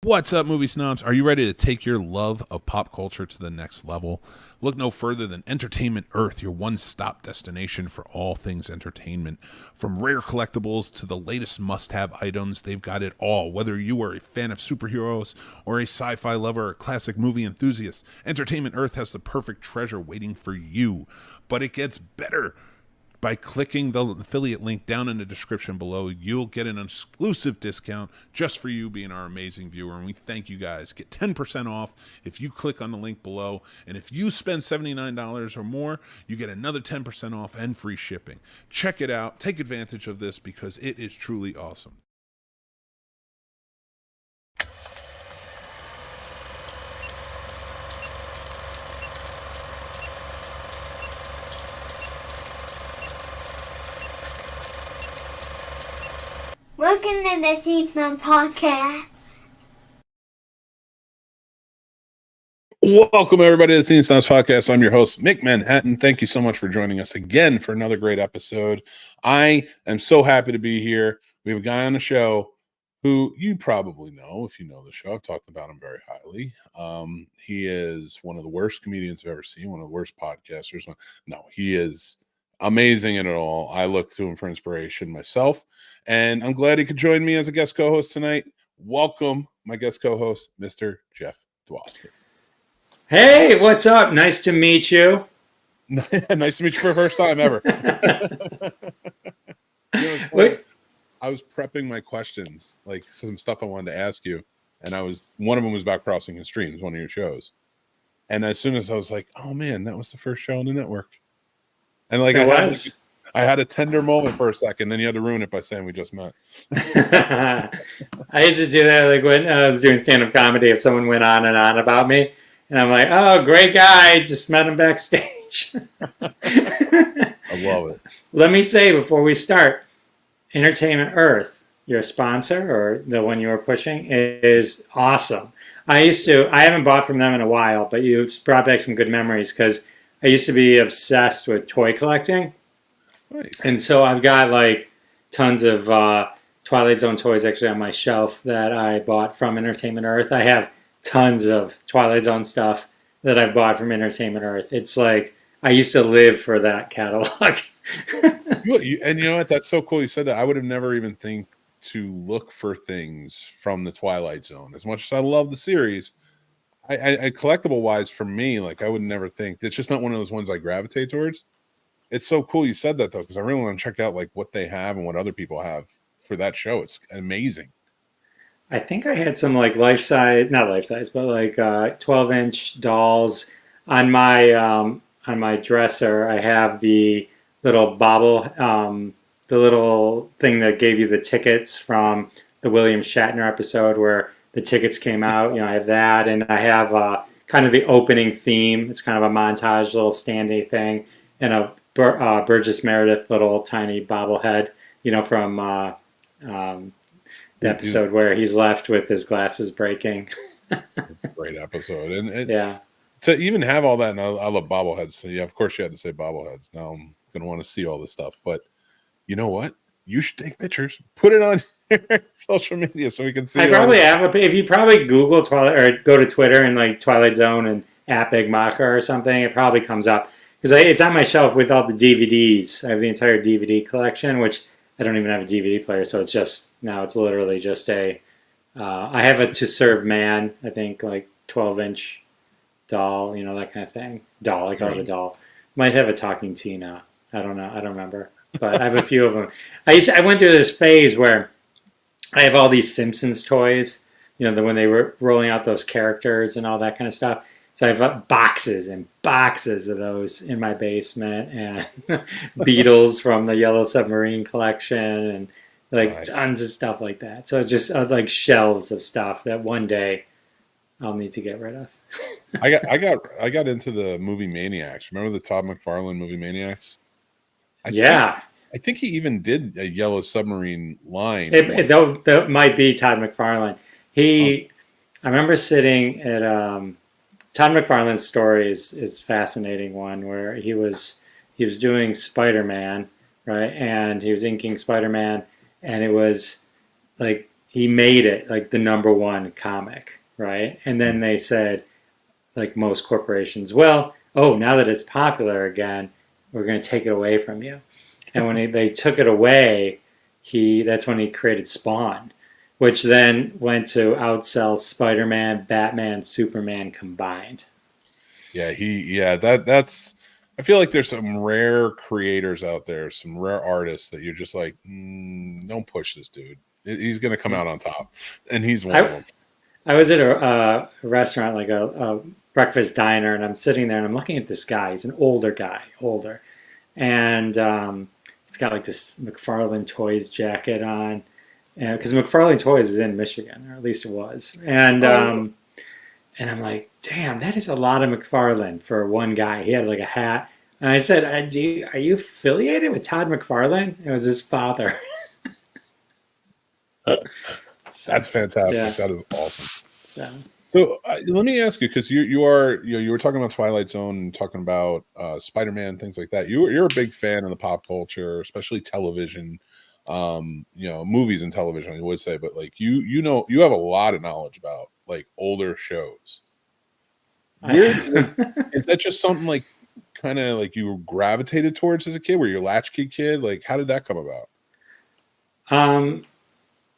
What's up, movie snobs? Are you ready to take your love of pop culture to the next level? Look no further than Entertainment Earth, your one-stop destination for all things entertainment. From rare collectibles to the latest must-have items, they've got it all. Whether you are a fan of superheroes or a sci-fi lover or a classic movie enthusiast, Entertainment Earth has the perfect treasure waiting for you. But it gets better. By clicking the affiliate link down in the description below, you'll get an exclusive discount just for you being our amazing viewer, and we thank you guys. Get 10% off if you click on the link below, and if you spend $79 or more, you get another 10% off and free shipping. Check it out. Take advantage of this because it is truly awesome. Welcome to the Scene Snobs Podcast. Welcome, everybody, to the Scene Snobs Podcast. I'm your host, Mick Manhattan. Thank you so much for joining us again for another great episode. I am so happy to be here. We have a guy on the show who you probably know if you know the show. I've talked about him very highly. He is one of the worst comedians I've ever seen, one of the worst podcasters. No, he is amazing at it all. I look to him for inspiration myself, and I'm glad he could join me as a guest co-host tonight. Welcome, my guest co-host, Mr. Jeff Dwoskin. Hey, what's up? Nice to meet you. Nice to meet you for the first time ever. Wait. I was prepping my questions, like some stuff I wanted to ask you, and one of them was about Crossing the Streams, one of your shows. And as soon as I was like, oh man, that was the first show on the network. And like I had a tender moment for a second, then you had to ruin it by saying we just met. I used to do that like when I was doing stand-up comedy. If someone went on and on about me, and I'm like, oh, great guy, just met him backstage. I love it. Let me say before we start, Entertainment Earth, your sponsor or the one you were pushing, is awesome. I haven't bought from them in a while, but you brought back some good memories because I used to be obsessed with toy collecting. Nice. And so I've got like tons of Twilight Zone toys actually on my shelf that I bought from Entertainment Earth. I have tons of Twilight Zone stuff that I've bought from Entertainment Earth. It's like I used to live for that catalog. And you know what? That's so cool you said that. I would have never even think to look for things from the Twilight Zone. As much as I love the series, I collectible wise for me, like I would never think. It's just not one of those ones I gravitate towards. It's so cool you said that though, because I really want to check out like what they have and what other people have for that show. It's amazing. I think I had some like not life size, but like 12-inch dolls on my dresser. I have the little the little thing that gave you the tickets from the William Shatner episode where the tickets came out. I have that, and I have kind of the opening theme. It's kind of a montage, little standy thing, and a Burgess Meredith little tiny bobblehead. From the episode where he's left with his glasses breaking. Great episode, and yeah. To even have all that, and I love bobbleheads. So yeah, of course you had to say bobbleheads. Now I'm gonna want to see all this stuff, but you know what? You should take pictures, put it on your social media so we can see. I probably have if you probably Google Twilight or go to Twitter and like Twilight Zone and Big Macher or something, it probably comes up because it's on my shelf with all the DVDs. I have the entire DVD collection, which I don't even have a DVD player, so it's literally just I have a To Serve Man, I think like 12-inch doll, that kind of thing. Doll, I call it a doll. Might have a talking Tina. I don't know. I don't remember. But I have a few of them. I went through this phase where I have all these Simpsons toys, when they were rolling out those characters and all that kind of stuff. So I have boxes and boxes of those in my basement, and Beatles from the Yellow Submarine collection, and tons of stuff like that. So it's just like shelves of stuff that one day I'll need to get rid of. I got into the movie Maniacs. Remember the Todd McFarlane movie Maniacs? I think he even did a Yellow Submarine line. That might be Todd McFarlane. I remember sitting at Todd McFarlane's story is fascinating one where he was doing Spider-Man, right? And he was inking Spider-Man, and it was like he made it like the #1 comic, right? And then they said, like most corporations, well, oh, now that it's popular again, we're going to take it away from you. And when they took it away, that's when he created Spawn, which then went to outsell Spider-Man, Batman, Superman combined. Yeah, that's. I feel like there's some rare creators out there, some rare artists that you're just like, don't push this dude. He's going to come out on top, and he's one of them. I was at a restaurant, like a breakfast diner, and I'm sitting there and I'm looking at this guy. He's an older guy, and he's got like this McFarlane Toys jacket on, because McFarlane Toys is in Michigan, or at least it was, and I'm like, damn, that is a lot of McFarlane for one guy. He had like a hat, and I said, are you affiliated with Todd McFarlane? It was his father. That's fantastic. Yeah. That is awesome. So let me ask you, because you were talking about Twilight Zone and talking about Spider-Man, things like that. You're a big fan of the pop culture, especially television, movies and television, I would say, but like you have a lot of knowledge about like older shows. Is that just something like kind of like you gravitated towards as a kid? Were you a latchkey kid? Like, how did that come about?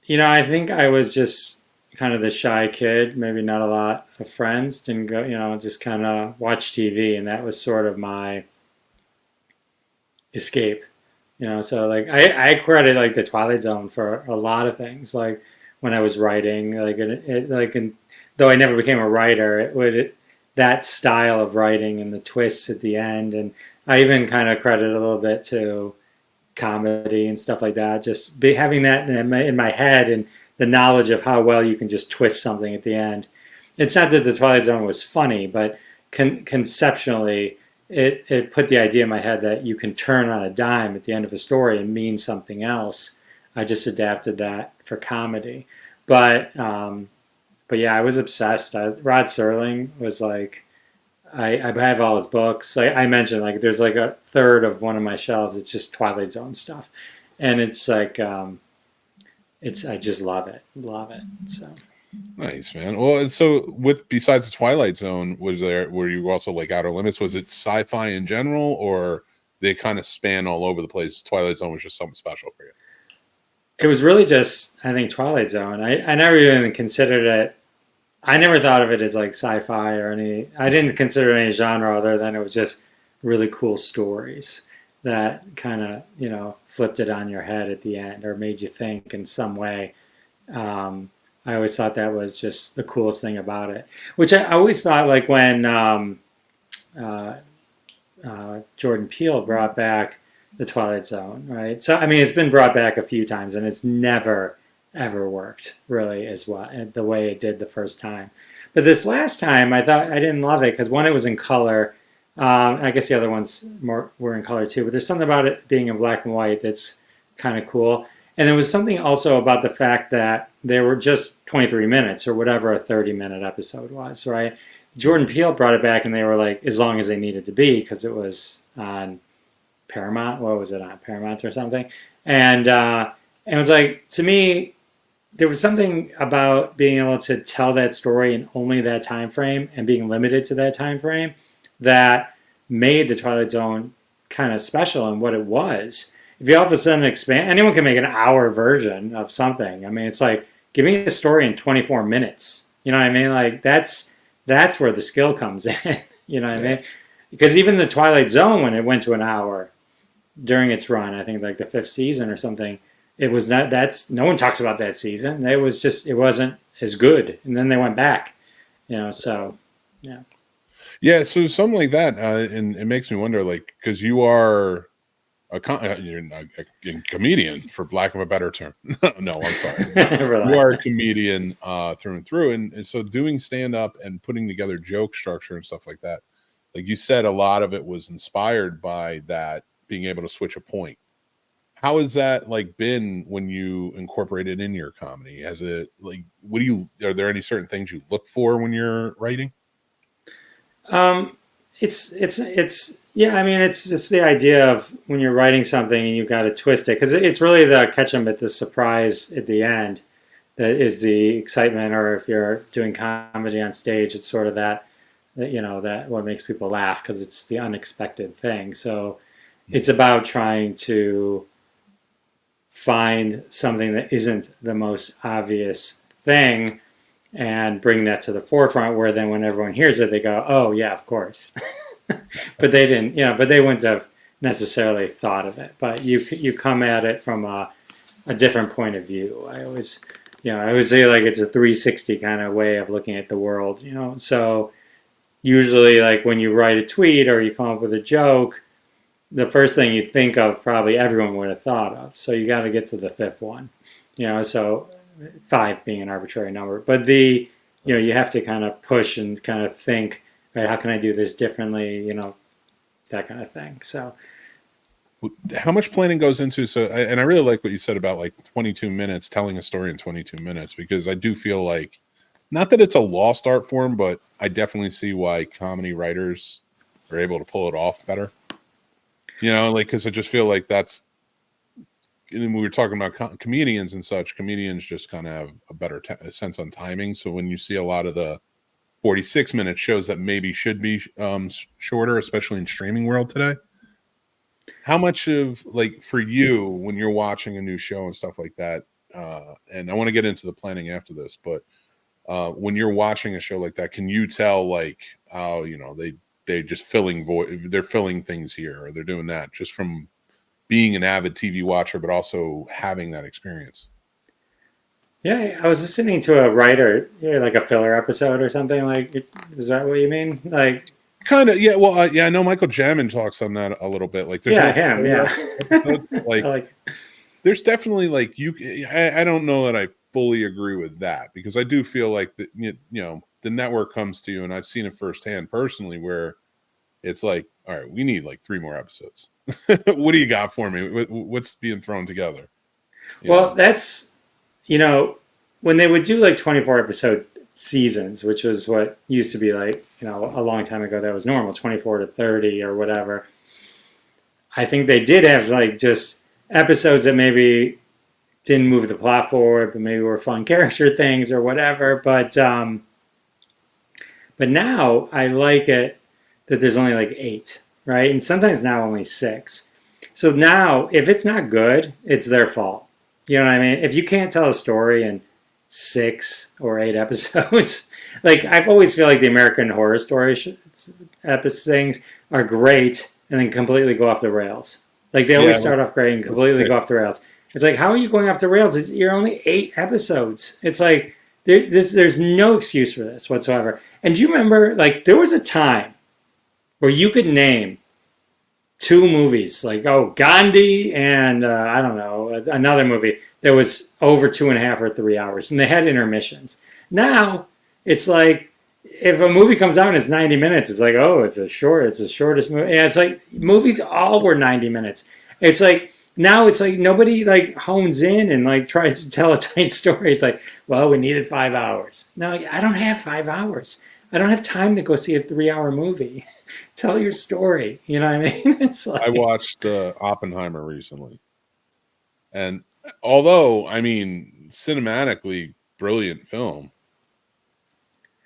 I think I was just kind of the shy kid, maybe not a lot of friends, didn't go, just kind of watch TV, and that was sort of my escape, so like I credit like the Twilight Zone for a lot of things, like when I was writing, though I never became a writer, that style of writing and the twists at the end, and I even kind of credit a little bit to comedy and stuff like that, just having that in my head, and the knowledge of how well you can just twist something at the end. It's not that the Twilight Zone was funny, but conceptually it put the idea in my head that you can turn on a dime at the end of a story and mean something else. I just adapted that for comedy, but yeah, I was obsessed. Rod Serling was like, I have all his books. Like I mentioned, like there's like a third of one of my shelves. It's just Twilight Zone stuff, and it's like I just love it. So nice, man. Well, and so besides the Twilight Zone, were you also like Outer Limits? Was it sci-fi in general, or they kind of span all over the place? Twilight Zone was just something special for you. It was really just, I think, Twilight Zone. I never even considered it. I never thought of it as like sci-fi or any. I didn't consider it any genre other than it was just really cool stories that kind of flipped it on your head at the end or made you think in some way. I always thought that was just the coolest thing about it. Which I always thought, like when Jordan Peele brought back the Twilight Zone, right? So I mean, it's been brought back a few times, and it's never ever worked really as well the way it did the first time. But this last time, I thought I didn't love it because one, it was in color. I guess the other ones were in color too. But there's something about it being in black and white that's kind of cool. And there was something also about the fact that they were just 23 minutes or whatever a 30-minute episode was, right? Jordan Peele brought it back, and they were like as long as they needed to be because it was on Paramount. What was it on? Paramount or something? And it was like, to me, there was something about being able to tell that story in only that time frame and being limited to that time frame that made the Twilight Zone kind of special in what it was. If you all of a sudden expand, anyone can make an hour version of something. I mean, it's like, give me a story in 24 minutes. You know what I mean? Like that's where the skill comes in. You know what I mean? Because even the Twilight Zone, when it went to an hour during its run, I think like the 5th season or something, it was not, no one talks about that season. It wasn't as good. And then they went back, so yeah. Yeah. So something like that. And it makes me wonder, like, cause you are you're a comedian, for lack of a better term. No, I'm sorry. You are a comedian through and through. And so doing stand up and putting together joke structure and stuff like that, like you said, a lot of it was inspired by that, being able to switch a point. How has that like been when you incorporate it in your comedy? Has it like, are there any certain things you look for when you're writing? It's yeah. I mean, it's just the idea of when you're writing something and you've got to twist it, because it's really the catch 'em at the surprise at the end that is the excitement, or if you're doing comedy on stage, it's sort of that that what makes people laugh, because it's the unexpected thing. So it's about trying to find something that isn't the most obvious thing and bring that to the forefront, where then when everyone hears it, they go, oh yeah, of course. But they didn't, but they wouldn't have necessarily thought of it. But you come at it from a different point of view. I always say, like, it's a 360 kind of way of looking at the world, so usually, like, when you write a tweet or you come up with a joke, the first thing you think of probably everyone would have thought of. So you got to get to the fifth one, so 5 being an arbitrary number. But you have to kind of push and kind of think, right, how can I do this differently, that kind of thing. So how much planning goes into, and I really like what you said about, like, 22 minutes, telling a story in 22 minutes, because I do feel like, not that it's a lost art form, but I definitely see why comedy writers are able to pull it off better. Because I just feel like that's, and we were talking about comedians and such, comedians just kind of have a better sense on timing. So when you see a lot of the 46-minute shows that maybe should be shorter, especially in streaming world today, how much of, like, for you, when you're watching a new show and stuff like that, and I want to get into the planning after this, but when you're watching a show like that, can you tell, like, oh, they just they're filling things here, or they're doing that, just from being an avid TV watcher, but also having that experience? Yeah, I was listening to a writer, like a filler episode or something. Like, is that what you mean? Like, kind of, yeah. Well, I know Michael Jamin talks on that a little bit. Like, there's him, yeah. like, there's definitely, like, I don't know that I fully agree with that, because I do feel like that, the network comes to you, and I've seen it firsthand personally, where it's like, all right, we need like 3 more episodes. What do you got for me? What's being thrown together? That's, when they would do like 24 episode seasons, which was what used to be, like, a long time ago, that was normal, 24 to 30 or whatever. I think they did have, like, just episodes that maybe didn't move the plot forward, but maybe were fun character things or whatever. But now I like it that there's only like 8, right? And sometimes now only 6. So now, if it's not good, it's their fault. You know what I mean? If you can't tell a story in 6 or 8 episodes, like, I've always feel like the American Horror Story things are great and then completely go off the rails. Like, they always start off great and completely go off the rails. It's like, how are you going off the rails? You're only 8 episodes. It's like, there's no excuse for this whatsoever. And do you remember, like, there was a time where you could name 2 movies, like, Gandhi and, I don't know, another movie that was over 2.5 or 3 hours, and they had intermissions. Now, it's like, if a movie comes out and it's 90 minutes, it's like, it's the shortest movie. And it's like, movies all were 90 minutes. It's like, now it's like nobody, like, hones in and, like, tries to tell a tight story. It's like, well, we needed 5 hours. No, I don't have 5 hours. I don't have time to go see a 3-hour movie. Tell your story. You know what I mean? It's like, I watched Oppenheimer recently, and although, I mean, cinematically brilliant film,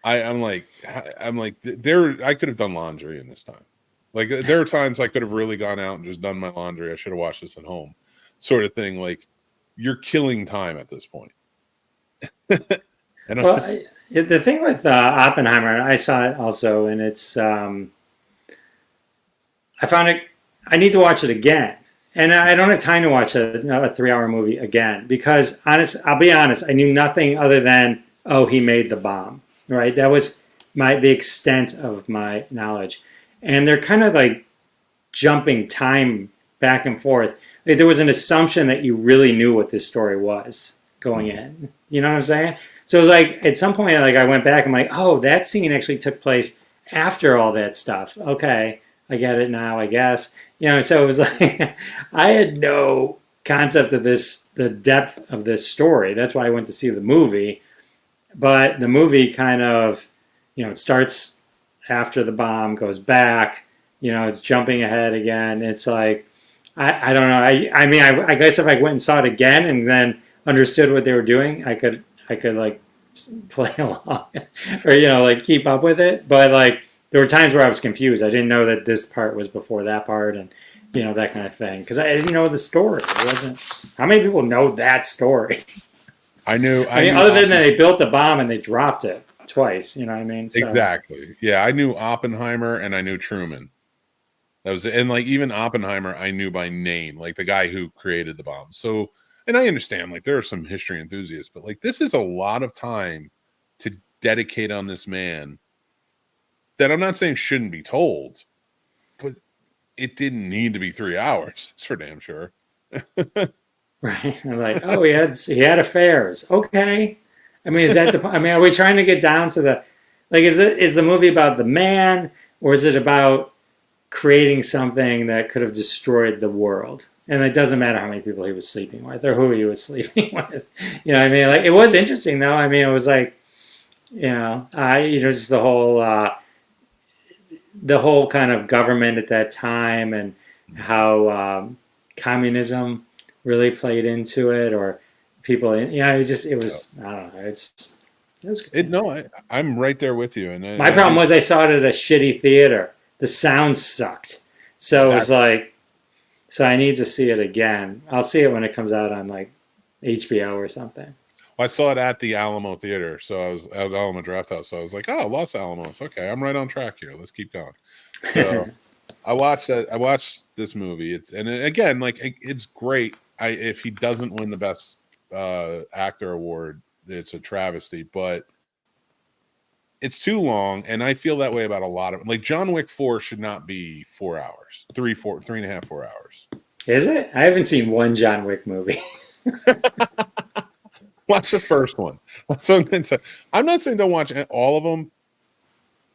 I'm like, I could have done laundry in this time. Like, there are times I could have really gone out and just done my laundry. I should have watched this at home, sort of thing. Like, you're killing time at this point. The thing with Oppenheimer, I saw it also, and it's, I found it, I need to watch it again. And I don't have time to watch a 3-hour movie again, because I'll be honest, I knew nothing other than, he made the bomb, right? That was the extent of my knowledge. And they're kind of like jumping time back and forth. Like, there was an assumption that you really knew what this story was going in. You know what I'm saying? So, like, at some point, like, I went back and I'm like, that scene actually took place after all that stuff. Okay, I get it now, I guess. So it was like, I had no concept of the depth of this story. That's why I went to see the movie. But the movie kind of, it starts after the bomb, goes back, it's jumping ahead again. It's like, I don't know. I mean, I guess if I went and saw it again and then understood what they were doing, I I could like play along or like keep up with it. But like there were times where I was confused. I didn't know that this part was before that part, and that kind of thing, because I didn't know the story. It wasn't. How many people know that story? I knew. I mean, other than that, they built a bomb and they dropped it twice. You know what I mean? So, exactly. Yeah, I knew Oppenheimer and I knew Truman. That was it. And like even Oppenheimer, I knew by name, like the guy who created the bomb. So, and I understand, like there are some history enthusiasts, but like this is a lot of time to dedicate on this man that I'm not saying shouldn't be told, but it didn't need to be 3 hours. It's for damn sure. Right. I'm like, oh, he had affairs. Okay. I mean, is that the? I mean, are we trying to get down to the? Like, is the movie about the man, or is it about creating something that could have destroyed the world? And it doesn't matter how many people he was sleeping with or who he was sleeping with. You know what I mean? Like, it was interesting though. I mean, it was like, just the whole kind of government at that time and how communism really played into it, or people. I don't know. It was great. I'm right there with you. And my problem was I saw it at a shitty theater. The sound sucked, so it was like. So I need to see it again. I'll see it when it comes out on like HBO or something. Well, I saw it at the Alamo Theater, so I was at Alamo Draft House. So I was like, "Oh, Los Alamos. Okay, I'm right on track here. Let's keep going." So I watched that. I watched this movie. It's great. If he doesn't win the best actor award, it's a travesty. But it's too long, and I feel that way about a lot of like John Wick 4 should not be 4 hours, 3.5, 4 hours. Is it? I haven't seen one John Wick movie. Watch the first one. I'm not saying don't watch all of them,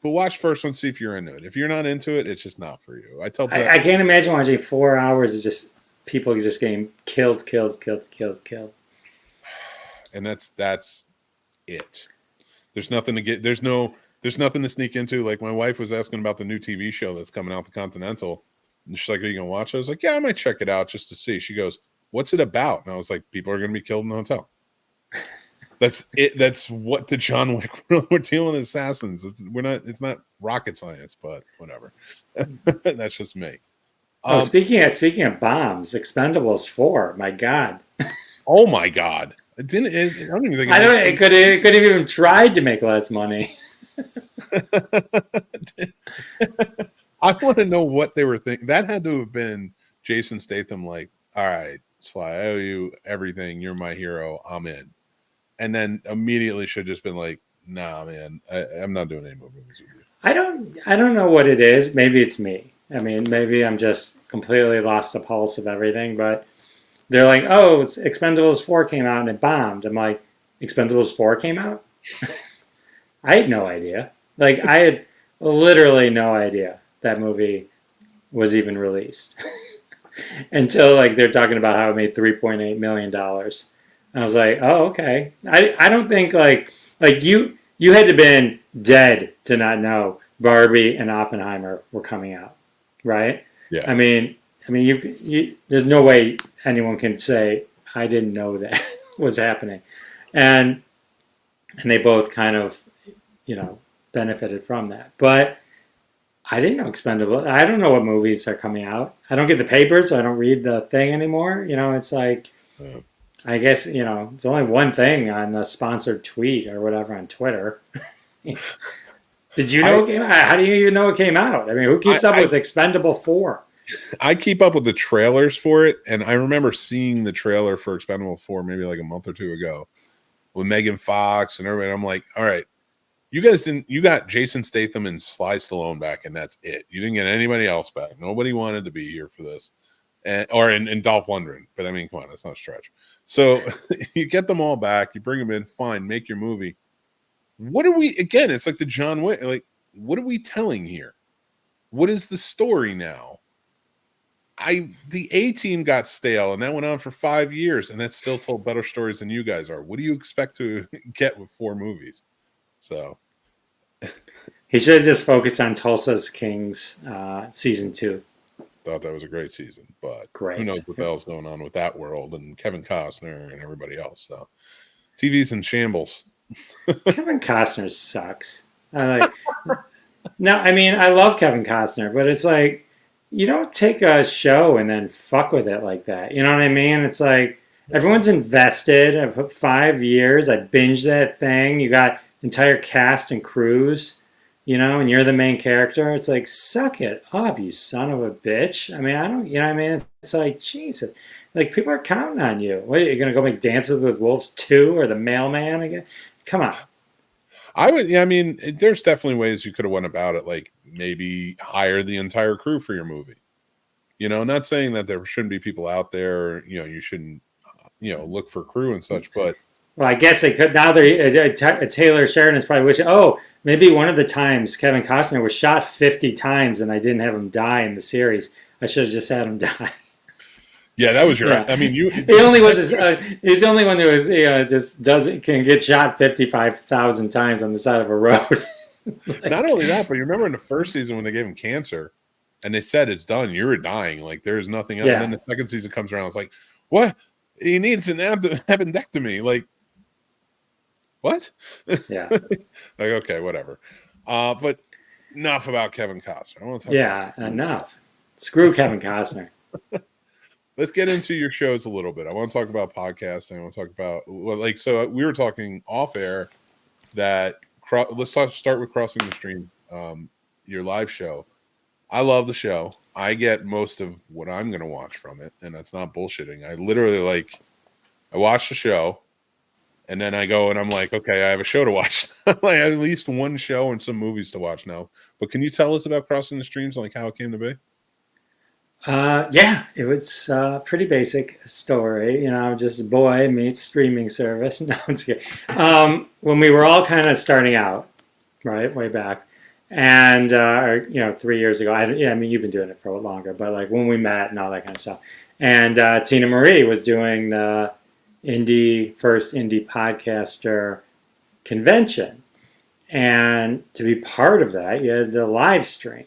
but watch first one, see if you're into it. If you're not into it, it's just not for you. I can't imagine watching 4 hours of just people just getting killed. And that's it. There's nothing to get. There's nothing to sneak into. Like my wife was asking about the new TV show that's coming out, The Continental, and she's like, "Are you gonna watch it?" I was like, "Yeah, I might check it out just to see." She goes, "What's it about?" And I was like, "People are gonna be killed in the hotel." That's it. That's what the John Wick. We're dealing with assassins. It's not rocket science, but whatever. That's just me. Speaking of bombs, Expendables 4. My God. Oh my God. I don't even think it could have even tried to make less money. I want to know what they were thinking. That had to have been Jason Statham, like, all right, Sly, I owe you everything. You're my hero. I'm in. And then immediately should have just been like, nah, man, I'm not doing any more movies with you. I don't know what it is. Maybe it's me. I mean, maybe I'm just completely lost the pulse of everything, but they're like, oh, it's Expendables 4 came out and it bombed. I'm like, Expendables 4 came out? I had no idea. Like, I had literally no idea that movie was even released. Until, like, they're talking about how it made $3.8 million. And I was like, oh, okay. I don't think, like you had to have been dead to not know Barbie and Oppenheimer were coming out, right? Yeah. I mean, you there's no way anyone can say I didn't know that was happening, and they both kind of, benefited from that. But I didn't know Expendables. I don't know what movies are coming out. I don't get the papers, so I don't read the thing anymore. It's like, I guess it's only one thing on the sponsored tweet or whatever on Twitter. Did you know it came out? How do you even know it came out? I mean, who keeps up with Expendable 4? I keep up with the trailers for it, and I remember seeing the trailer for Expendable 4 maybe like a month or two ago with Megan Fox and everybody. I'm like, all right, you got Jason Statham and Sly Stallone back, and that's it. You didn't get anybody else back. Nobody wanted to be here for this. And Dolph Lundgren. But I mean, come on, that's not a stretch. So you get them all back, you bring them in, fine, make your movie. What are we, again, it's like the John Wick, like, what are we telling here? What is the story now? The A-Team got stale, and that went on for 5 years, and that still told better stories than you guys are. What do you expect to get with 4 movies? So he should have just focused on Tulsa's Kings season 2. Thought that was a great season, but great. Who knows what the hell's going on with that world and Kevin Costner and everybody else. So TV's in shambles. Kevin Costner sucks. No, I mean, I love Kevin Costner, but it's like, you don't take a show and then fuck with it like that. You know what I mean? It's like, everyone's invested. I put 5 years. I binged that thing. You got entire cast and crews, and you're the main character. It's like, suck it up, you son of a bitch. I mean, I don't, what I mean? It's like, Jesus. Like, people are counting on you. What, are you going to go make Dances with Wolves 2 or The Mailman again? Come on. I mean, there's definitely ways you could have went about it, like maybe hire the entire crew for your movie. Not saying that there shouldn't be people out there, you shouldn't, look for crew and such, but. Well, I guess they could. Now Taylor Sheridan is probably wishing, maybe one of the times Kevin Costner was shot 50 times and I didn't have him die in the series. I should have just had him die. Yeah, that was your. Yeah. I mean, you. He only was. He's the only one who was. Can get shot 55,000 times on the side of a road. Not only that, but you remember in the first season when they gave him cancer, and they said it's done. You were dying. Like there's nothing else. Yeah. And then the second season comes around. It's like, what? He needs an appendectomy. Like, what? Yeah. Like, okay, whatever. But enough about Kevin Costner. I want to talk. Yeah, enough. Screw Kevin Costner. Let's get into your shows a little bit. I want to talk about podcasting. I want to talk about so we were talking off air that let's start with Crossing the Stream, your live show. I love the show. I get most of what I'm going to watch from it, and that's not bullshitting. I literally I watch the show, and then I go and I'm like, okay, I have a show to watch. Like at least one show and some movies to watch now. But can you tell us about Crossing the Streams, like how it came to be? Yeah, it was a pretty basic story. Just a boy meets streaming service. No, I'm just kidding. When we were all kind of starting out, right, way back, and 3 years ago. I mean, you've been doing it for longer, but like when we met and all that kind of stuff. And Tina Marie was doing the first indie podcaster convention, and to be part of that, you had the live stream.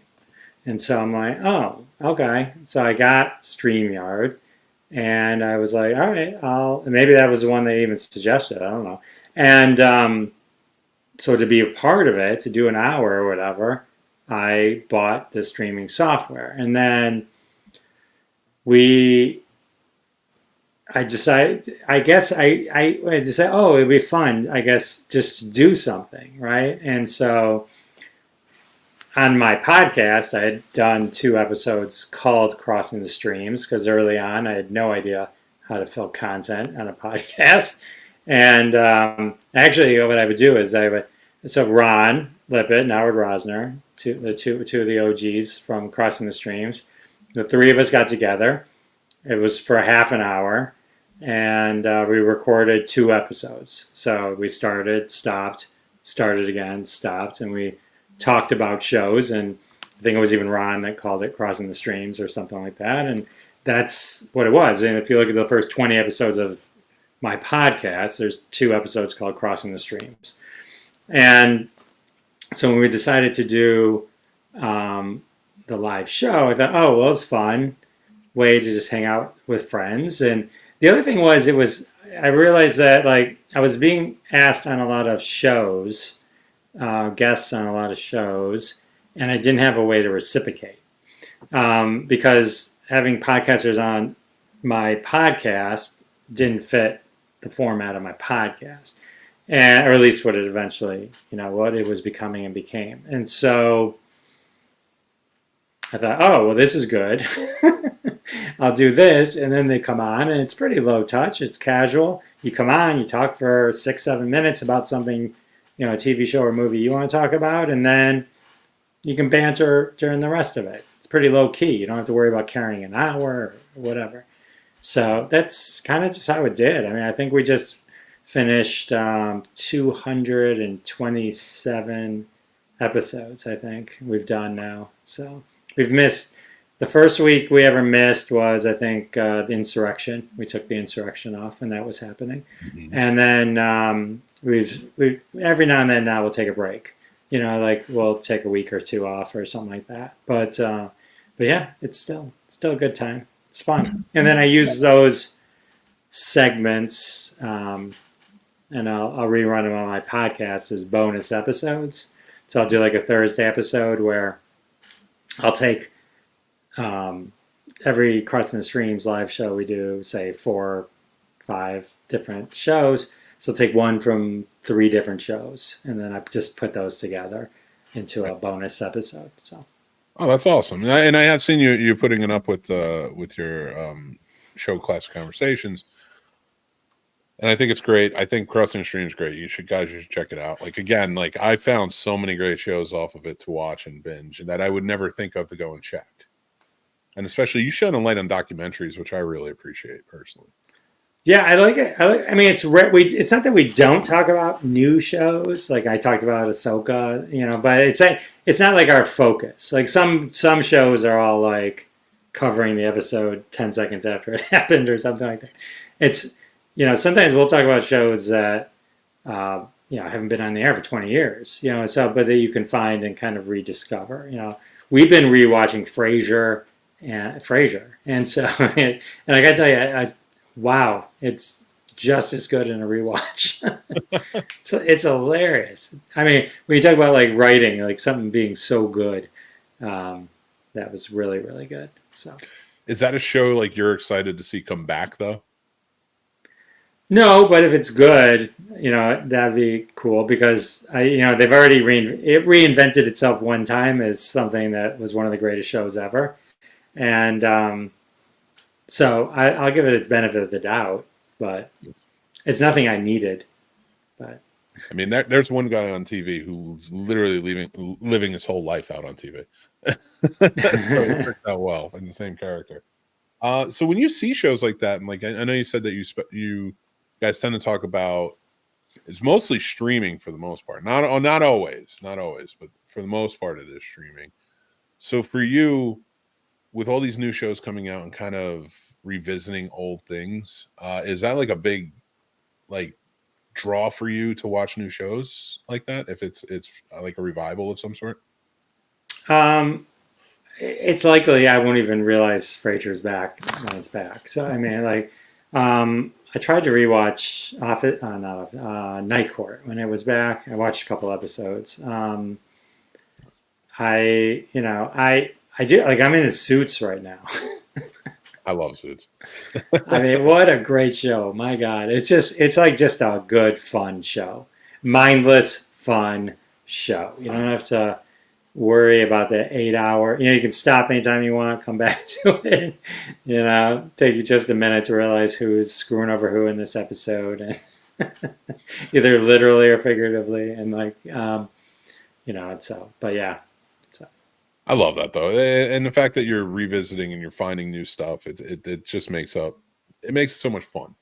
And so I'm like, oh, okay. So I got StreamYard, and I was like, all right, maybe that was the one they even suggested. I don't know. And so to be a part of it, to do an hour or whatever, I bought the streaming software. And then I decided, I decided, it'd be fun, I guess, just to do something, right? And so on my podcast, I had done 2 episodes called Crossing the Streams, because early on I had no idea how to fill content on a podcast. And actually what I would do is so Ron Lippett and Howard Rosner, two of the OGs from Crossing the Streams, the 3 of us got together. It was for half an hour, and we recorded 2 episodes. So we started, stopped, started again, stopped, and we talked about shows, and I think it was even Ron that called it Crossing the Streams or something like that, and that's what it was. And if you look at the first 20 episodes of my podcast, there's 2 episodes called Crossing the Streams. And so when we decided to do the live show, I thought, it's fun way to just hang out with friends. And the other thing was, I realized that I was being asked on a lot of shows, guests on a lot of shows, and I didn't have a way to reciprocate, because having podcasters on my podcast didn't fit the format of my podcast, or at least what it eventually, what it was becoming and became. And so I thought, this is good. I'll do this, and then they come on, and it's pretty low touch. It's casual. You come on, you talk for 6-7 minutes about something, a TV show or movie you want to talk about, and then you can banter during the rest of it. It's pretty low key. You don't have to worry about carrying an hour or whatever. So that's kind of just how it did. I mean, I think we just finished 227 episodes, I think we've done now. So we've missed, the first week we ever missed was, I think, the Insurrection. We took the Insurrection off, and that was happening. Mm-hmm. And then we've every now and then now we'll take a break. We'll take a week or 2 off or something like that. But yeah, it's still a good time. It's fun. And then I use those segments and I'll rerun them on my podcast as bonus episodes. So I'll do like a Thursday episode where I'll take every Crossing the Streams live show we do, say 4 or 5 different shows. So I'll take one from 3 different shows, and then I just put those together into a bonus episode. So. Oh, that's awesome! And I have seen you putting it up with your show, Classic Conversations, and I think it's great. I think Crossing the Stream is great. You should check it out. Like again, like I found so many great shows off of it to watch and binge that I would never think of to go and check. And especially you shed a light on documentaries, which I really appreciate personally. Yeah, I like it. I mean, it's not that we don't talk about new shows. Like I talked about Ahsoka, but it's not like our focus. Like some shows are all like covering the episode 10 seconds after it happened or something like that. It's sometimes we'll talk about shows that haven't been on the air for 20 years. But that you can find and kind of rediscover. We've been rewatching Frasier, and so and I gotta tell you, wow, it's just as good in a rewatch. It's hilarious. I mean, when you talk about like writing, like something being so good, that was really, really good. So, is that a show like you're excited to see come back though? No, but if it's good, that'd be cool because they've already reinvented itself one time as something that was one of the greatest shows ever, and so I'll give it its benefit of the doubt, but it's nothing I needed. But I mean, there's one guy on TV who's literally living his whole life out on TV. That's really worked out well in the same character. So when you see shows like that, and like I know you said that you guys tend to talk about, it's mostly streaming for the most part. Not always, but for the most part, it is streaming. So for you, with all these new shows coming out and kind of revisiting old things, is that like a big like draw for you to watch new shows like that? If it's like a revival of some sort? It's likely I won't even realize Frasier's back when it's back. So I mean, like, I tried to rewatch Night Court when it was back. I watched a couple episodes. I do, like, I'm in Suits right now. I love Suits. I mean, what a great show. My God. It's like just a good, fun show. Mindless, fun show. You don't have to worry about the 8-hour. You can stop anytime you want, come back to it. Take you just a minute to realize who's screwing over who in this episode. And either literally or figuratively. And but yeah. I love that though, and the fact that you're revisiting and you're finding new stuff, it just makes it so much fun,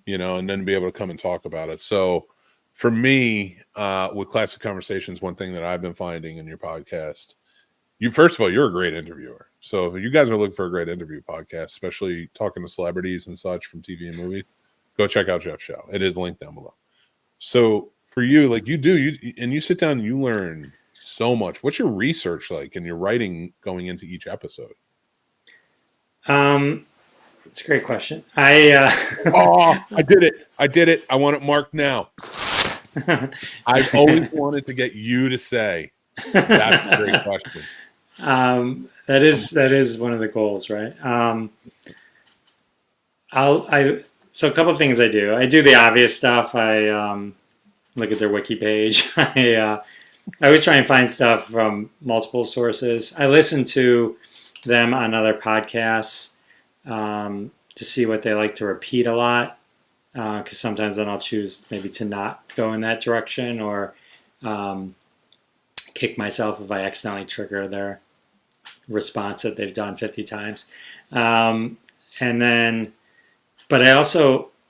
and then to be able to come and talk about it. So for me, with Classic Conversations, one thing that I've been finding in your podcast, first of all, you're a great interviewer. So if you guys are looking for a great interview podcast, especially talking to celebrities and such from TV and movie, go check out Jeff's show. It is linked down below. So for you, like you sit down and you learn so much. What's your research like and your writing going into each episode? It's a great question. I did it. I want it marked now. I've always wanted to get you to say that's a great question. That is one of the goals, right? So a couple of things I do. I do the obvious stuff. I look at their wiki page. I always try and find stuff from multiple sources. I listen to them on other podcasts to see what they like to repeat a lot, because sometimes then I'll choose maybe to not go in that direction or kick myself if I accidentally trigger their response that they've done 50 times. But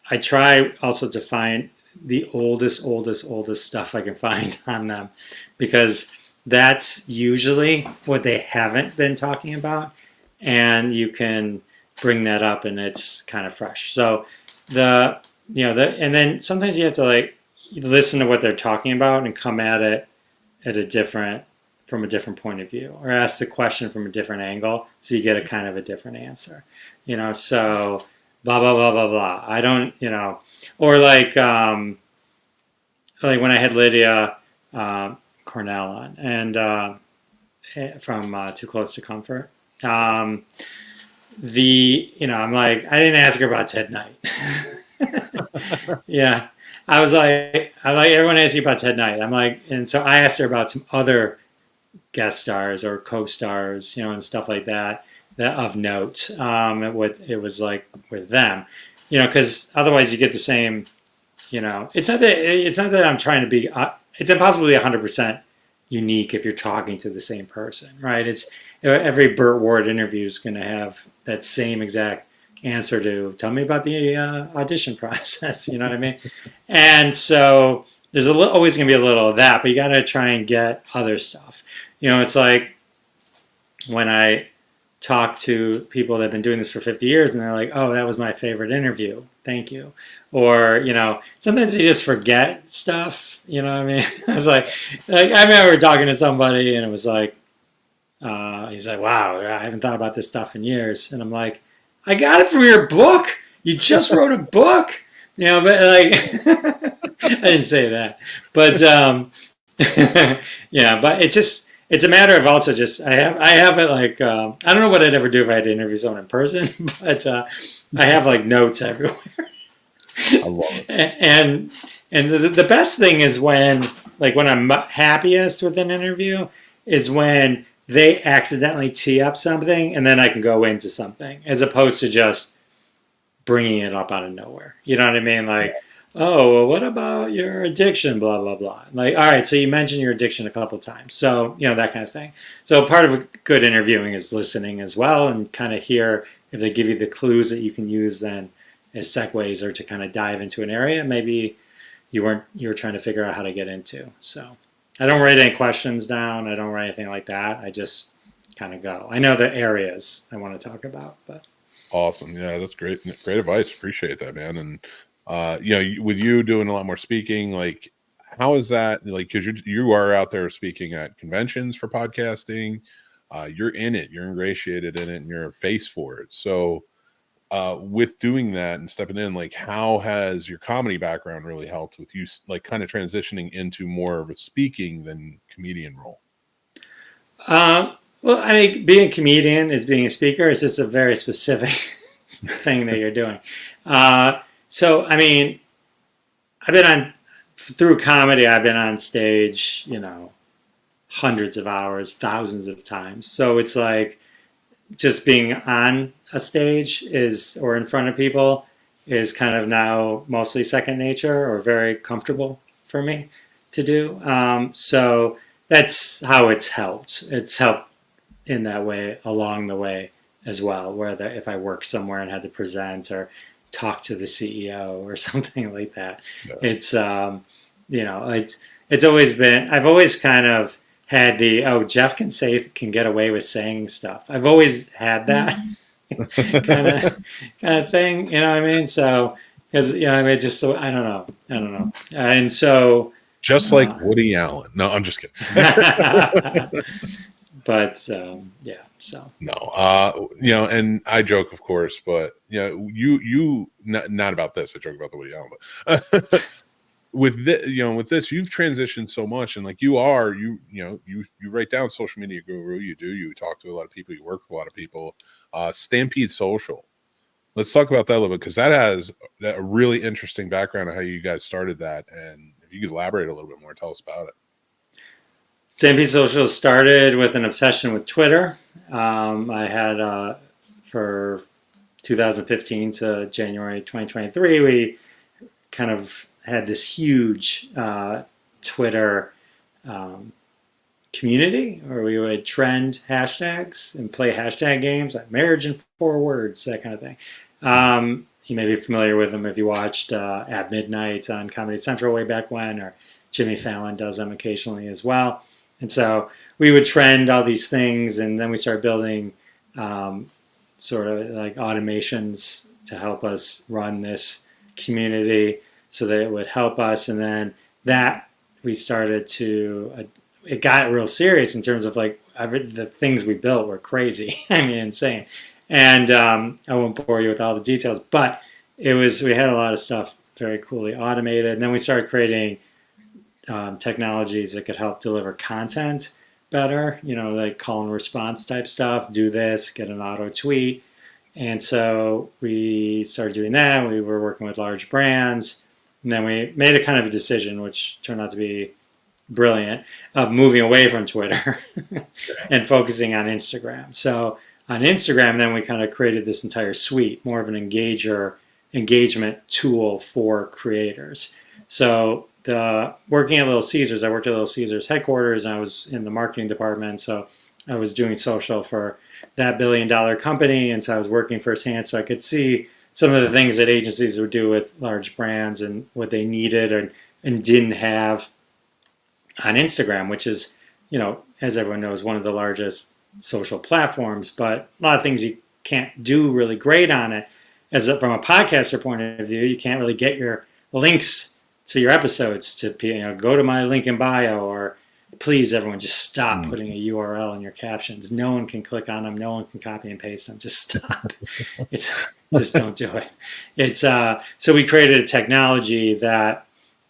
I try also to find the oldest stuff I can find on them, because that's usually what they haven't been talking about, and you can bring that up and it's kind of fresh. So and then sometimes you have to like listen to what they're talking about and come at it from a different point of view, or ask the question from a different angle so you get a kind of a different answer. So blah blah blah blah blah. I don't, or like like when I had Lydia Cornell on, and from Too Close to Comfort. I'm like, I didn't ask her about Ted Knight. Yeah. I was like, everyone asks you about Ted Knight. I'm like, and so I asked her about some other guest stars or co-stars, and stuff like that of note. It was like with them, because otherwise you get the same, it's not that I'm trying to be, it's impossible to be 100% unique if you're talking to the same person, right? It's every Burt Ward interview is going to have that same exact answer to tell me about the audition process. You know what I mean? And so there's always going to be a little of that, but you got to try and get other stuff. It's like when I talk to people that have been doing this for 50 years and they're like, oh, that was my favorite interview. Thank you. Or, sometimes they just forget stuff. You know what I mean? I was like I remember talking to somebody and it was like, he's like, wow, I haven't thought about this stuff in years. And I'm like, I got it from your book. You just wrote a book. But like, I didn't say that. But yeah, but it's a matter of also just, I have it like, I don't know what I'd ever do if I had to interview someone in person, but I have like notes everywhere. I love it. And the best thing is when I'm happiest with an interview is when they accidentally tee up something and then I can go into something as opposed to just bringing it up out of nowhere. You know what I mean? Like, oh, well, what about your addiction? Blah, blah, blah. Like, all right, so you mentioned your addiction a couple times. So, that kind of thing. So part of good interviewing is listening as well and kind of hear if they give you the clues that you can use then as segues or to kind of dive into an area maybe you were trying to figure out how to get into. So I don't write any questions down. I don't write anything like that. I just kind of go. I know the areas I want to talk about, but. Awesome. Yeah, that's great. Great advice. Appreciate that, man. And, with you doing a lot more speaking, like, how is that? Like, because you are out there speaking at conventions for podcasting. You're in it. You're ingratiated in it, and you're a face for it. So, with doing that and stepping in, like, how has your comedy background really helped with you, like, kind of transitioning into more of a speaking than comedian role? Well, I mean, being a comedian is being a speaker. It's just a very specific thing that you're doing. So, I mean, through comedy, I've been on stage, hundreds of hours, thousands of times. So it's like just being on a stage or in front of people is kind of now mostly second nature or very comfortable for me to do. So that's how it's helped. It's helped in that way along the way as well, where if I work somewhere and had to present or talk to the CEO or something like that. Yeah. It's it's always been, I've always kind of had Jeff can get away with saying stuff. I've always had that kind of thing, you know what I mean? So because I don't know. And so just like Woody Allen. No, I'm just kidding. But yeah, so no, and I joke, of course, but you not about this. I joke about the Woody Allen, but with this, you've transitioned so much, and like you write down social media guru. You talk to a lot of people. You work with a lot of people. Stampede Social. Let's talk about that a little bit because that has a really interesting background on how you guys started that, and if you could elaborate a little bit more, tell us about it. Stampede Social started with an obsession with Twitter. I had for 2015 to January 2023, we kind of had this huge Twitter community where we would trend hashtags and play hashtag games like marriage in 4 words, that kind of thing. You may be familiar with them if you watched At Midnight on Comedy Central way back when, or Jimmy Fallon does them occasionally as well. And so we would trend all these things, and then we started building sort of like automations to help us run this community so that it would help us. And then that we started to, it got real serious in terms of like the things we built were crazy. I mean, insane. And I won't bore you with all the details, but we had a lot of stuff very coolly automated. And then we started creating technologies that could help deliver content better, like call and response type stuff, do this, get an auto tweet. And so we started doing that. We were working with large brands. And then we made a kind of a decision, which turned out to be brilliant, of moving away from Twitter and focusing on Instagram. So on Instagram, then we kind of created this entire suite, more of an engagement tool for creators. So working at Little Caesars, I worked at Little Caesars headquarters, and I was in the marketing department. So I was doing social for that $1 billion company. And so I was working firsthand, so I could see some of the things that agencies would do with large brands and what they needed and didn't have on Instagram, which is, as everyone knows, one of the largest social platforms, but a lot of things you can't do really great on it. From a podcaster point of view, you can't really get your links to your episodes to, go to my link in bio, or please, everyone, just stop putting a URL in your captions. No one can click on them. No one can copy and paste them. Just stop. Just don't do it. So we created a technology that,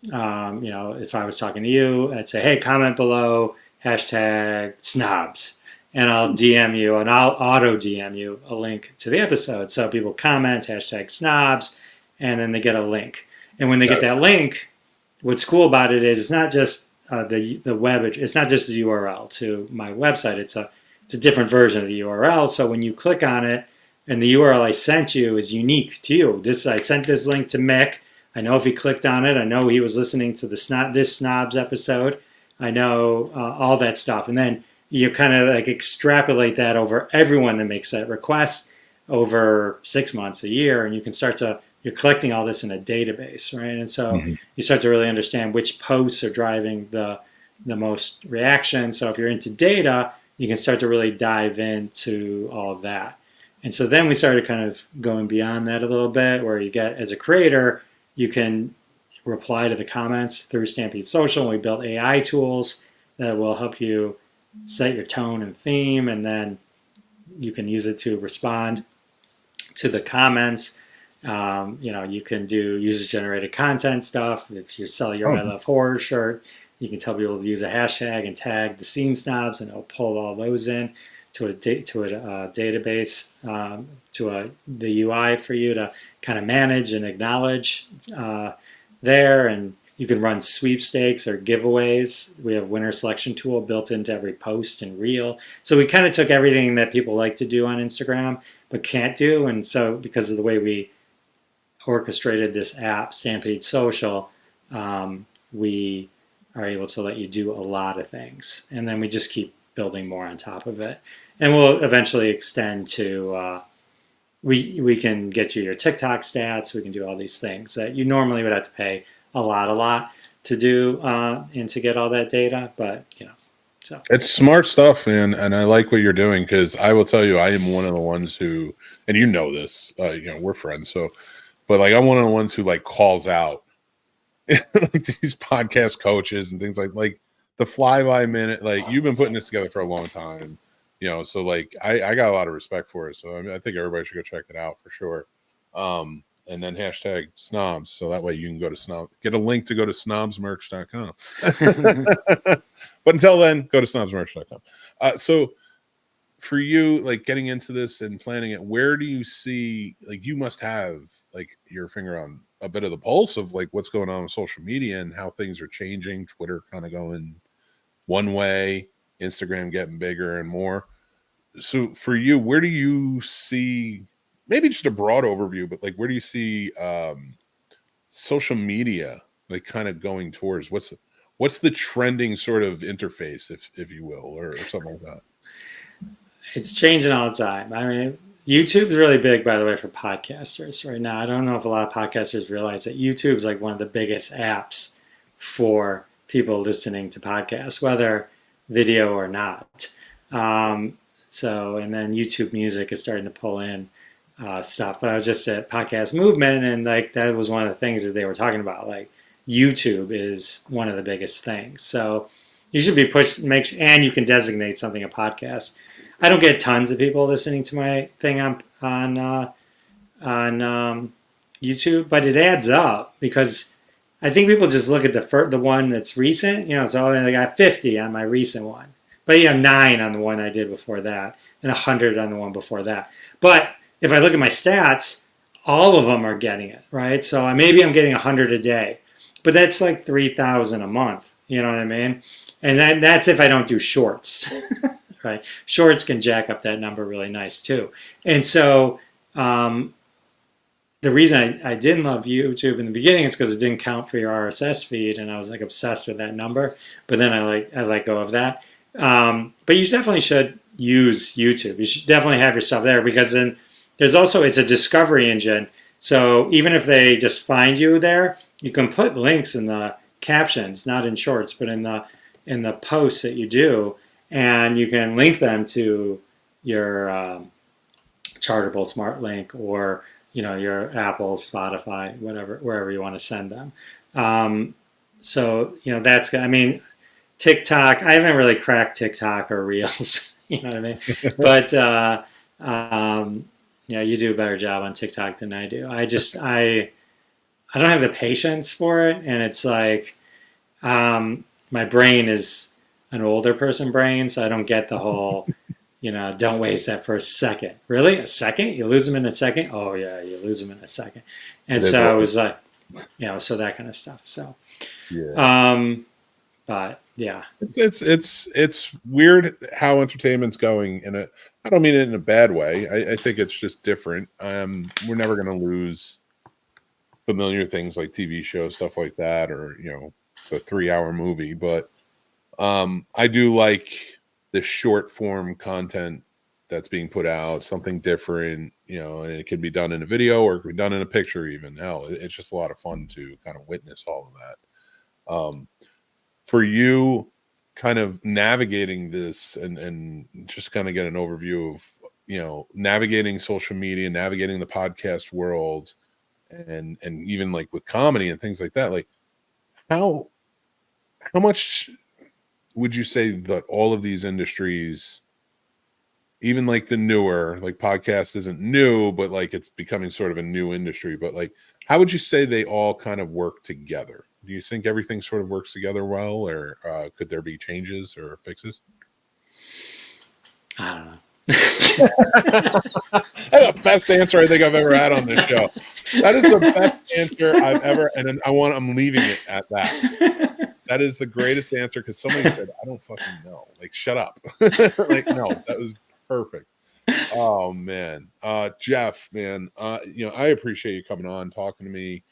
if I was talking to you, I'd say, hey, comment below, #snobs. And I'll DM you, and I'll auto DM you a link to the episode. So people comment, #snobs, and then they get a link. And when they get that link, what's cool about it is it's not just the web. It's not just the URL to my website. It's a different version of the URL. So when you click on it, and the URL I sent you is unique to you. I sent this link to Mick. I know if he clicked on it, I know he was listening to this Snobs episode. I know all that stuff. And then you kind of like extrapolate that over everyone that makes that request over 6 months, a year, and you can you're collecting all this in a database, right? And so you start to really understand which posts are driving the most reaction. So if you're into data, you can start to really dive into all of that. And so then we started kind of going beyond that a little bit, where you get, as a creator, you can reply to the comments through Stampede Social. And we built AI tools that will help you set your tone and theme, and then you can use it to respond to the comments. You can do user-generated content stuff. If you sell your I Love Horror shirt, you can tell people to use a hashtag and tag the Scene Snobs, and it'll pull all those in to a database, the UI for you to kind of manage and acknowledge there. And you can run sweepstakes or giveaways. We have winner selection tool built into every post and reel. So we kind of took everything that people like to do on Instagram but can't do. And so because of the way we orchestrated this app, Stampede Social, we are able to let you do a lot of things. And then we just keep building more on top of it. And we'll eventually extend to, we can get you your TikTok stats. We can do all these things that you normally would have to pay a lot to do and to get all that data. But, so. It's smart stuff, man. And I like what you're doing, because I will tell you, I am one of the ones who, and you know this, we're friends. So, but like, I'm one of the ones who like calls out like these podcast coaches and things like the fly by minute, like you've been putting this together for a long time, so like I got a lot of respect for it. So I think everybody should go check it out for sure. And then #snobs. So that way you can go to snobs, get a link to go to snobsmerch.com. But until then, go to snobsmerch.com. So for you, like getting into this and planning it, where do you see, like you must have like your finger on a bit of the pulse of like what's going on with social media and how things are changing, Twitter kind of going one way, Instagram getting bigger and more. So for you, where do you see, maybe just a broad overview, but like where do you see social media like kind of going towards? What's the trending sort of interface, if you will, or something like that? It's changing all the time. I mean, YouTube's really big, by the way, for podcasters right now. I don't know if a lot of podcasters realize that YouTube's like one of the biggest apps for people listening to podcasts, whether video or not. And then YouTube Music is starting to pull in stuff. But I was just at Podcast Movement, and like that was one of the things that they were talking about. Like YouTube is one of the biggest things. So you should be and you can designate something a podcast. I don't get tons of people listening to my thing on YouTube, but it adds up because I think people just look at the one that's recent. So I got 50 on my recent one, but 9 on the one I did before that, and 100 on the one before that. But if I look at my stats, all of them are getting it, right? So maybe I'm getting 100 a day, but that's like 3,000 a month. You know what I mean? And that's if I don't do shorts, right? Shorts can jack up that number really nice too. And so the reason I didn't love YouTube in the beginning is because it didn't count for your RSS feed, and I was like obsessed with that number. But then I let go of that. But you definitely should use YouTube. You should definitely have yourself there, because then there's also, it's a discovery engine. So even if they just find you there, you can put links in the captions, not in shorts, but in the posts that you do, and you can link them to your Chartable Smart Link, or your Apple, Spotify, whatever, wherever you want to send them. So that's good. I mean, TikTok, I haven't really cracked TikTok or Reels. You know what I mean? But you do a better job on TikTok than I do. I don't have the patience for it, and it's like my brain is an older person brain, so I don't get the whole don't waste that for a second. Really? A second? You lose them in a second? Oh yeah, you lose them in a second. And so it was like, so that kind of stuff. So yeah. But yeah, it's weird how entertainment's going, and I don't mean it in a bad way. I think it's just different. We're never going to lose familiar things like TV shows, stuff like that, or the 3-hour movie. But I do like the short form content that's being put out, something different, and it can be done in a video, or it can be done in a picture even. Hell, it's just a lot of fun to kind of witness all of that. For you, kind of navigating this and just kind of get an overview of, navigating social media, navigating the podcast world, and even like with comedy and things like that, like how much would you say that all of these industries, even like the newer, like podcast isn't new, but like it's becoming sort of a new industry, but like, how would you say they all kind of work together? Do you think everything sort of works together well, or could there be changes or fixes? I don't know. That's the best answer I think I've ever had on this show. That is the best answer I've ever, and I'm leaving it at that. That is the greatest answer, because somebody said, I don't fucking know. Like, shut up. Like, no, that was perfect. Oh man. Jeff, man, I appreciate you coming on, talking to me,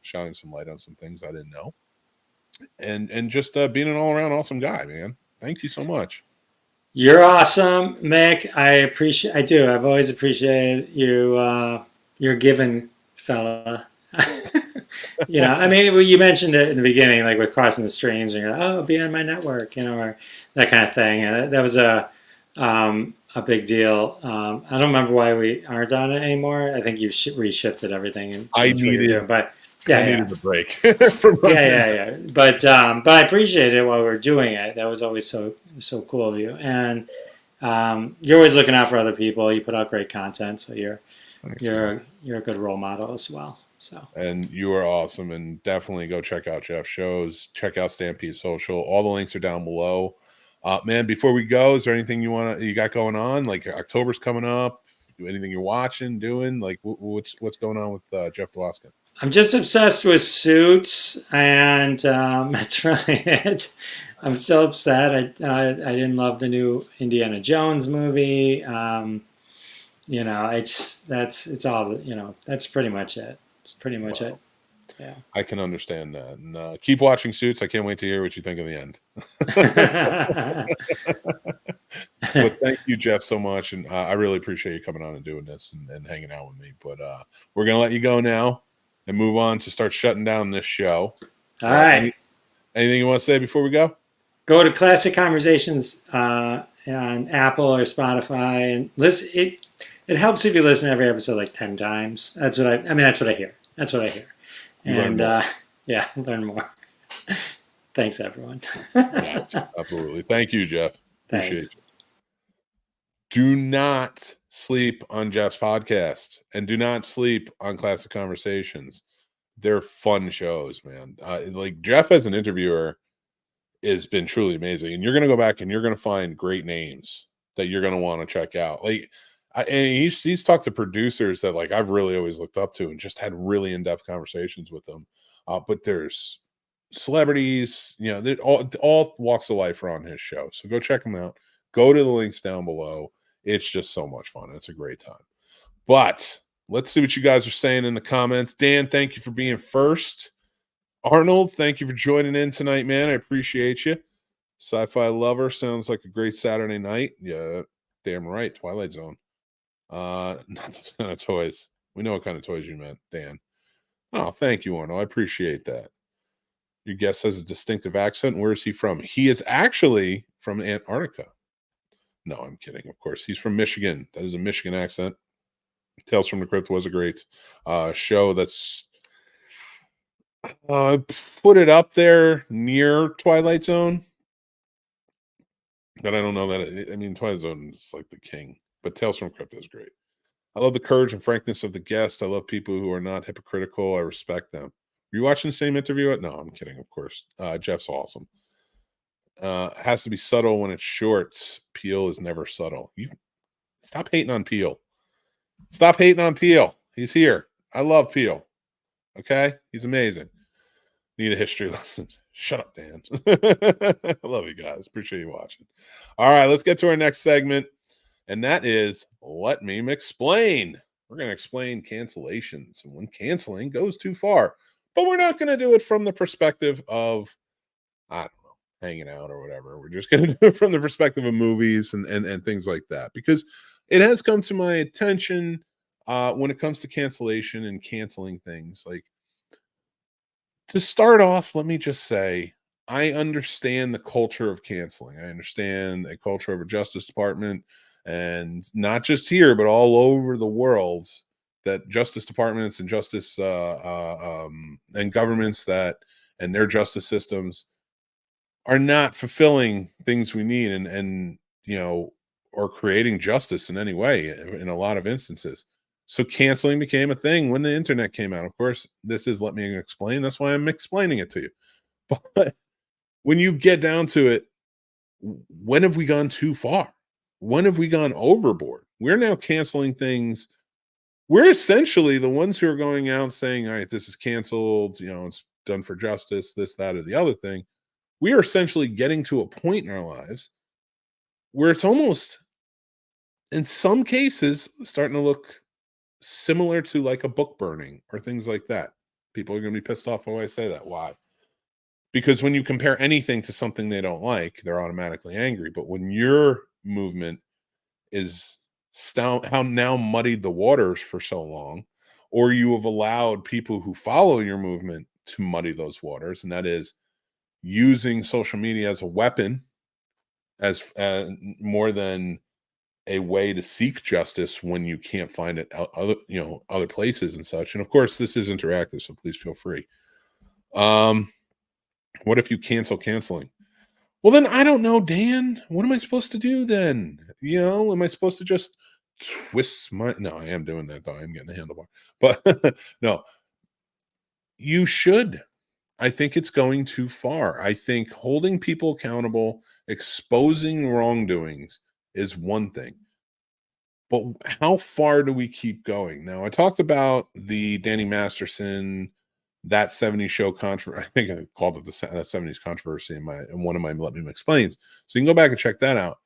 shining some light on some things I didn't know. And just being an all around awesome guy, man. Thank you so much. You're awesome, Mick. I do. I've always appreciated you. You're giving fella. I mean, you mentioned it in the beginning, like with crossing the streams, and you're like, oh, be on my network, or that kind of thing. And that was a big deal. I don't remember why we aren't on it anymore. I think you reshifted everything. And I needed a break. Yeah. But I appreciated it while we were doing it. That was always so cool of you. And you're always looking out for other people. You put out great content, so you're a good role model as well. So. And you are awesome, and definitely go check out Jeff's shows. Check out Stampede Social. All the links are down below. Man, before we go, is there anything you got going on? Like October's coming up. Anything you're watching, doing? Like what's going on with Jeff Dwoskin? I'm just obsessed with Suits, and that's really it. I'm still upset. I didn't love the new Indiana Jones movie. It's all. That's pretty much it. It's pretty much it. Yeah. I can understand that. And keep watching Suits. I can't wait to hear what you think of the end. But thank you, Jeff, so much. And I really appreciate you coming on and doing this and hanging out with me. But we're going to let you go now and move on to start shutting down this show. All right. Anything you want to say before we go? Go to Classic Conversations on Apple or Spotify and listen. It helps if you listen to every episode like 10 times. That's what I hear. And learn more. Thanks, everyone. Yes, absolutely. Thank you, Jeff. Appreciate it. Do not sleep on Jeff's podcast, and do not sleep on Classic Conversations. They're fun shows, man. Like Jeff as an interviewer has been truly amazing, and you're going to go back and you're going to find great names that you're going to want to check out. Like, and he's talked to producers that like I've really always looked up to and just had really in-depth conversations with them. But there's celebrities, you know, all walks of life are on his show. So go check them out. Go to the links down below. It's just so much fun. It's a great time. But let's see what you guys are saying in the comments. Dan, thank you for being first. Arnold, thank you for joining in tonight, man. I appreciate you. Sci-Fi Lover sounds like a great Saturday night. Yeah, damn right. Twilight Zone. Not those kind of toys. We know what kind of toys you meant, Dan. Oh, thank you, Arnold. I appreciate that. Your guest has a distinctive accent. Where is he from? He is actually from Antarctica. No, I'm kidding. Of course, he's from Michigan. That is a Michigan accent. Tales from the Crypt was a great show. That's put it up there near Twilight Zone, but I don't know that. I mean, Twilight Zone is like the king, but Tales from the Crypt is great. I love the courage and frankness of the guest. I love people who are not hypocritical. I respect them. Are you watching the same interview? No, I'm kidding. Of course, Jeff's awesome. Has to be subtle when it's short. Peel is never subtle. You stop hating on Peel. Stop hating on Peel. He's here. I love Peel. Okay, he's amazing. Need a history lesson. Shut up, Dan. I love you guys. Appreciate you watching. All right, let's get to our next segment, and that is Let Me Micksplain. We're going to explain cancellations and when canceling goes too far, but we're not going to do it from the perspective of, I don't know, hanging out or whatever. We're just going to do it from the perspective of movies and things like that, because it has come to my attention when it comes to cancellation and canceling things. Like, to start off, let me just say, I understand the culture of canceling. I understand the culture of a Justice Department, and not just here, but all over the world, that Justice Departments and justice and governments that and their justice systems are not fulfilling things we need and you know, or creating justice in any way in a lot of instances. So canceling became a thing when the internet came out. Of course, this is Let Me Explain. That's why I'm explaining it to you. But when you get down to it, when have we gone too far? When have we gone overboard? We're now canceling things. We're essentially the ones who are going out saying, all right, this is canceled. You know, it's done for justice, this, that, or the other thing. We are essentially getting to a point in our lives where it's almost, in some cases, starting to look similar to like a book burning or things like that. People are going to be pissed off when I say that. Why? Because when you compare anything to something they don't like, they're automatically angry. But when your movement is how now muddied the waters for so long, or you have allowed people who follow your movement to muddy those waters, and that is using social media as a weapon, as more than a way to seek justice when you can't find it other places and such. And of course, this is interactive, so please feel free. What if you canceling? Well, then I don't know, Dan. What am I supposed to do then? You know, am I supposed to just twist my? No, I am doing that though. I'm getting the handlebar, but no. You should. I think it's going too far. I think holding people accountable, exposing wrongdoings is one thing. But how far do we keep going? Now, I talked about the Danny Masterson, That 70s Show controversy. I think I called it the 70s controversy in one of my Let Me Explains. So you can go back and check that out.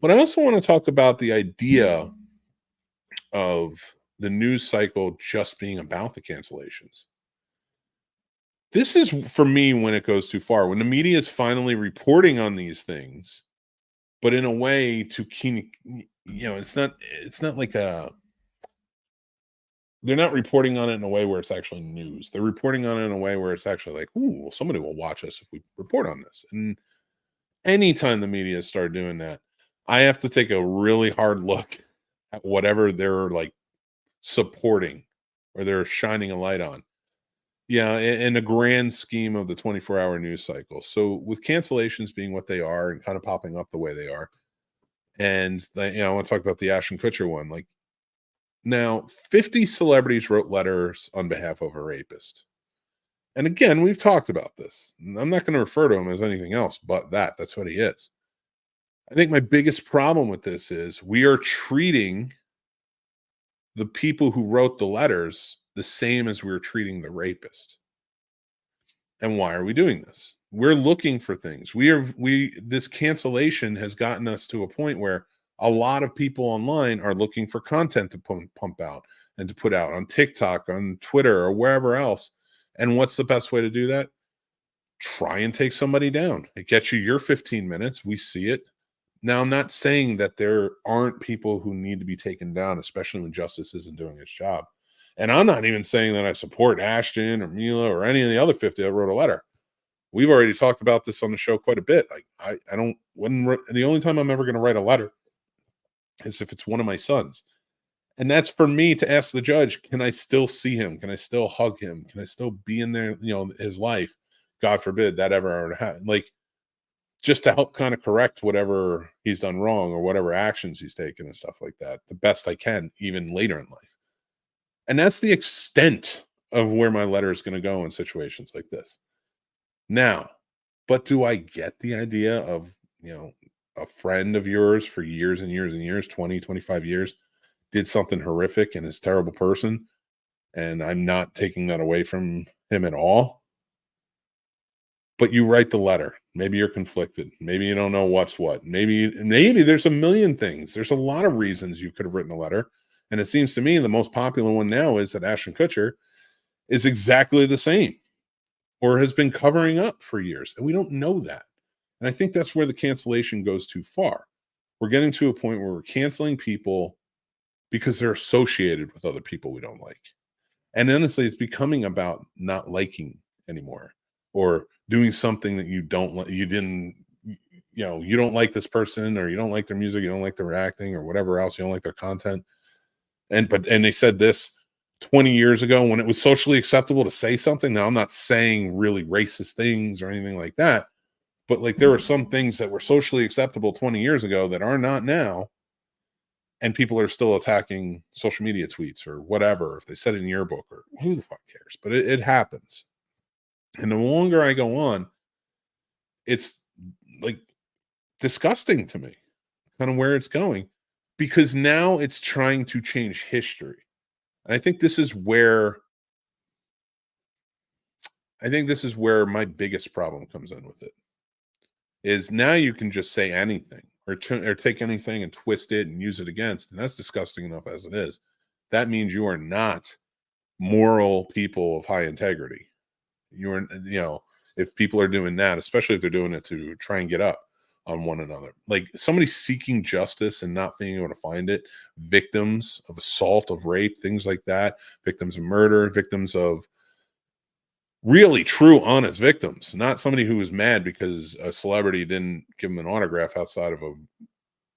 But I also want to talk about the idea of the news cycle just being about the cancellations. This is, for me, when it goes too far. When the media is finally reporting on these things, but in a way to it's not like they're not reporting on it in a way where it's actually news. They're reporting on it in a way where it's actually like, ooh, well, somebody will watch us if we report on this. And anytime the media start doing that, I have to take a really hard look at whatever they're like supporting or they're shining a light on. Yeah, in a grand scheme of the 24-hour news cycle. So with cancellations being what they are and kind of popping up the way they are, and I want to talk about the Ashton Kutcher one. Like, now 50 celebrities wrote letters on behalf of a rapist. And again, we've talked about this. I'm not going to refer to him as anything else but that. That's what he is. I think my biggest problem with this is we are treating the people who wrote the letters the same as we're treating the rapist. And why are we doing this? We're looking for things. This cancellation has gotten us to a point where a lot of people online are looking for content to pump out and to put out on TikTok, on Twitter, or wherever else. And what's the best way to do that? Try and take somebody down. It gets you your 15 minutes. We see it. Now, I'm not saying that there aren't people who need to be taken down, especially when justice isn't doing its job. And I'm not even saying that I support Ashton or Mila or any of the other 50 that wrote a letter. We've already talked about this on the show quite a bit. Like the only time I'm ever going to write a letter is if it's one of my sons. And that's for me to ask the judge, can I still see him? Can I still hug him? Can I still be in there, his life? God forbid that ever happened. Like, just to help kind of correct whatever he's done wrong or whatever actions he's taken and stuff like that, the best I can, even later in life. And that's the extent of where my letter is going to go in situations like this. Now, but do I get the idea of, a friend of yours for years and years and years, 20, 25 years, did something horrific and is a terrible person, and I'm not taking that away from him at all? But you write the letter. Maybe you're conflicted. Maybe you don't know what's what. Maybe there's a million things. There's a lot of reasons you could have written a letter. And it seems to me the most popular one now is that Ashton Kutcher is exactly the same or has been covering up for years. And we don't know that. And I think that's where the cancellation goes too far. We're getting to a point where we're canceling people because they're associated with other people we don't like. And honestly, it's becoming about not liking anymore, or doing something that you don't like. You don't like this person, or you don't like their music, you don't like their acting, or whatever else, you don't like their content. And they said this 20 years ago when it was socially acceptable to say something. Now, I'm not saying really racist things or anything like that, but like there were some things that were socially acceptable 20 years ago that are not now. And people are still attacking social media tweets or whatever, if they said it in your book, or who the fuck cares? But it happens. And the longer I go on, it's like disgusting to me, kind of where it's going, because now it's trying to change history. And I think this is where my biggest problem comes in with it. Is now you can just say anything or take anything and twist it and use it against, and that's disgusting enough as it is. That means you are not moral people of high integrity. If people are doing that, especially if they're doing it to try and get up on one another, like somebody seeking justice and not being able to find it, victims of assault, of rape, things like that, victims of murder, victims of really true, honest victims, not somebody who was mad because a celebrity didn't give them an autograph outside of a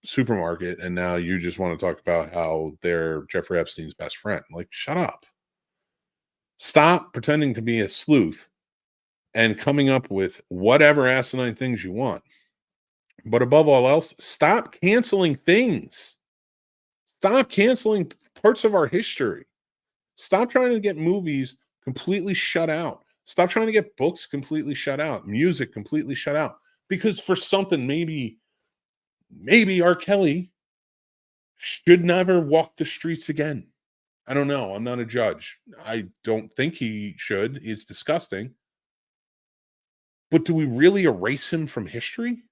supermarket, and now you just want to talk about how they're Jeffrey Epstein's best friend. Like, shut up. Stop pretending to be a sleuth and coming up with whatever asinine things you want. But above all else, stop canceling things. Stop canceling parts of our history. Stop trying to get movies completely shut out. Stop trying to get books completely shut out, music completely shut out. Because for something, maybe R. Kelly should never walk the streets again. I don't know. I'm not a judge. I don't think he should. It's disgusting. But do we really erase him from history?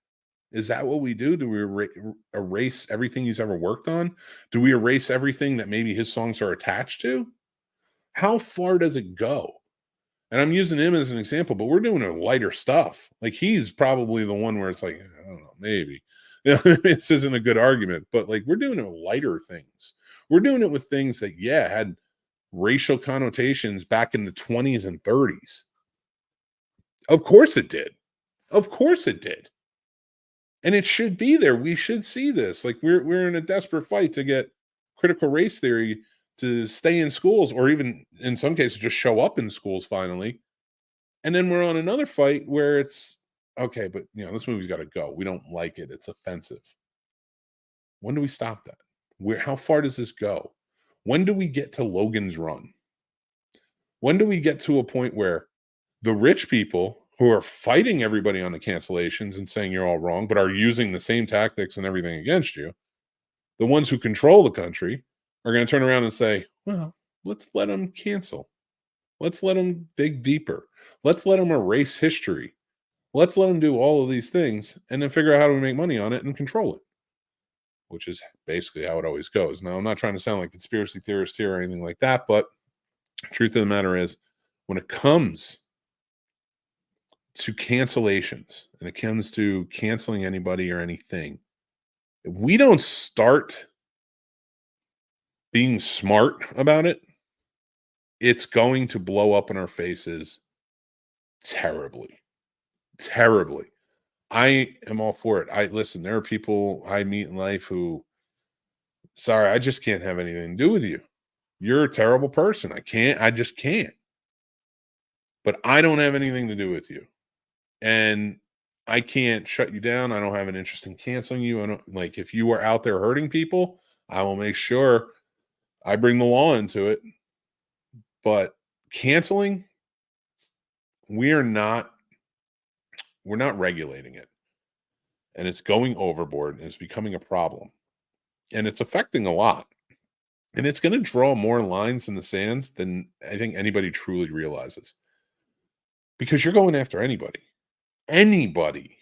Is that what we do? Do we erase everything he's ever worked on? Do we erase everything that maybe his songs are attached to? How far does it go? And I'm using him as an example, but we're doing a lighter stuff. Like, he's probably the one where it's like, I don't know, maybe. This isn't a good argument, but like, we're doing it with lighter things. We're doing it with things that, had racial connotations back in the 20s and 30s. Of course it did. Of course it did. And it should be there. We should see this. Like, we're in a desperate fight to get critical race theory to stay in schools, or even in some cases just show up in schools finally. And then we're on another fight where it's okay, but this movie's got to go. We don't like it. It's offensive. When do we stop that? How far does this go? When do we get to Logan's Run? When do we get to a point where The rich people who are fighting everybody on the cancellations and saying you're all wrong, but are using the same tactics and everything against you, the ones who control the country are going to turn around and say, well, let's let them cancel. Let's let them dig deeper. Let's let them erase history. Let's let them do all of these things and then figure out how to make money on it and control it, which is basically how it always goes. Now, I'm not trying to sound like a conspiracy theorist here or anything like that, but the truth of the matter is, when it comes to cancellations and it comes to canceling anybody or anything, if we don't start being smart about it, it's going to blow up in our faces terribly. Terribly. I am all for it. Listen, there are people I meet in life who, sorry, I just can't have anything to do with you. You're a terrible person. I just can't. But I don't have anything to do with you. And I can't shut you down. I don't have an interest in canceling you. I don't, like, if you are out there hurting people, I will make sure I bring the law into it. But canceling, we're not regulating it. And it's going overboard and it's becoming a problem. And it's affecting a lot. And it's going to draw more lines in the sands than I think anybody truly realizes. Because you're going after anybody. Anybody.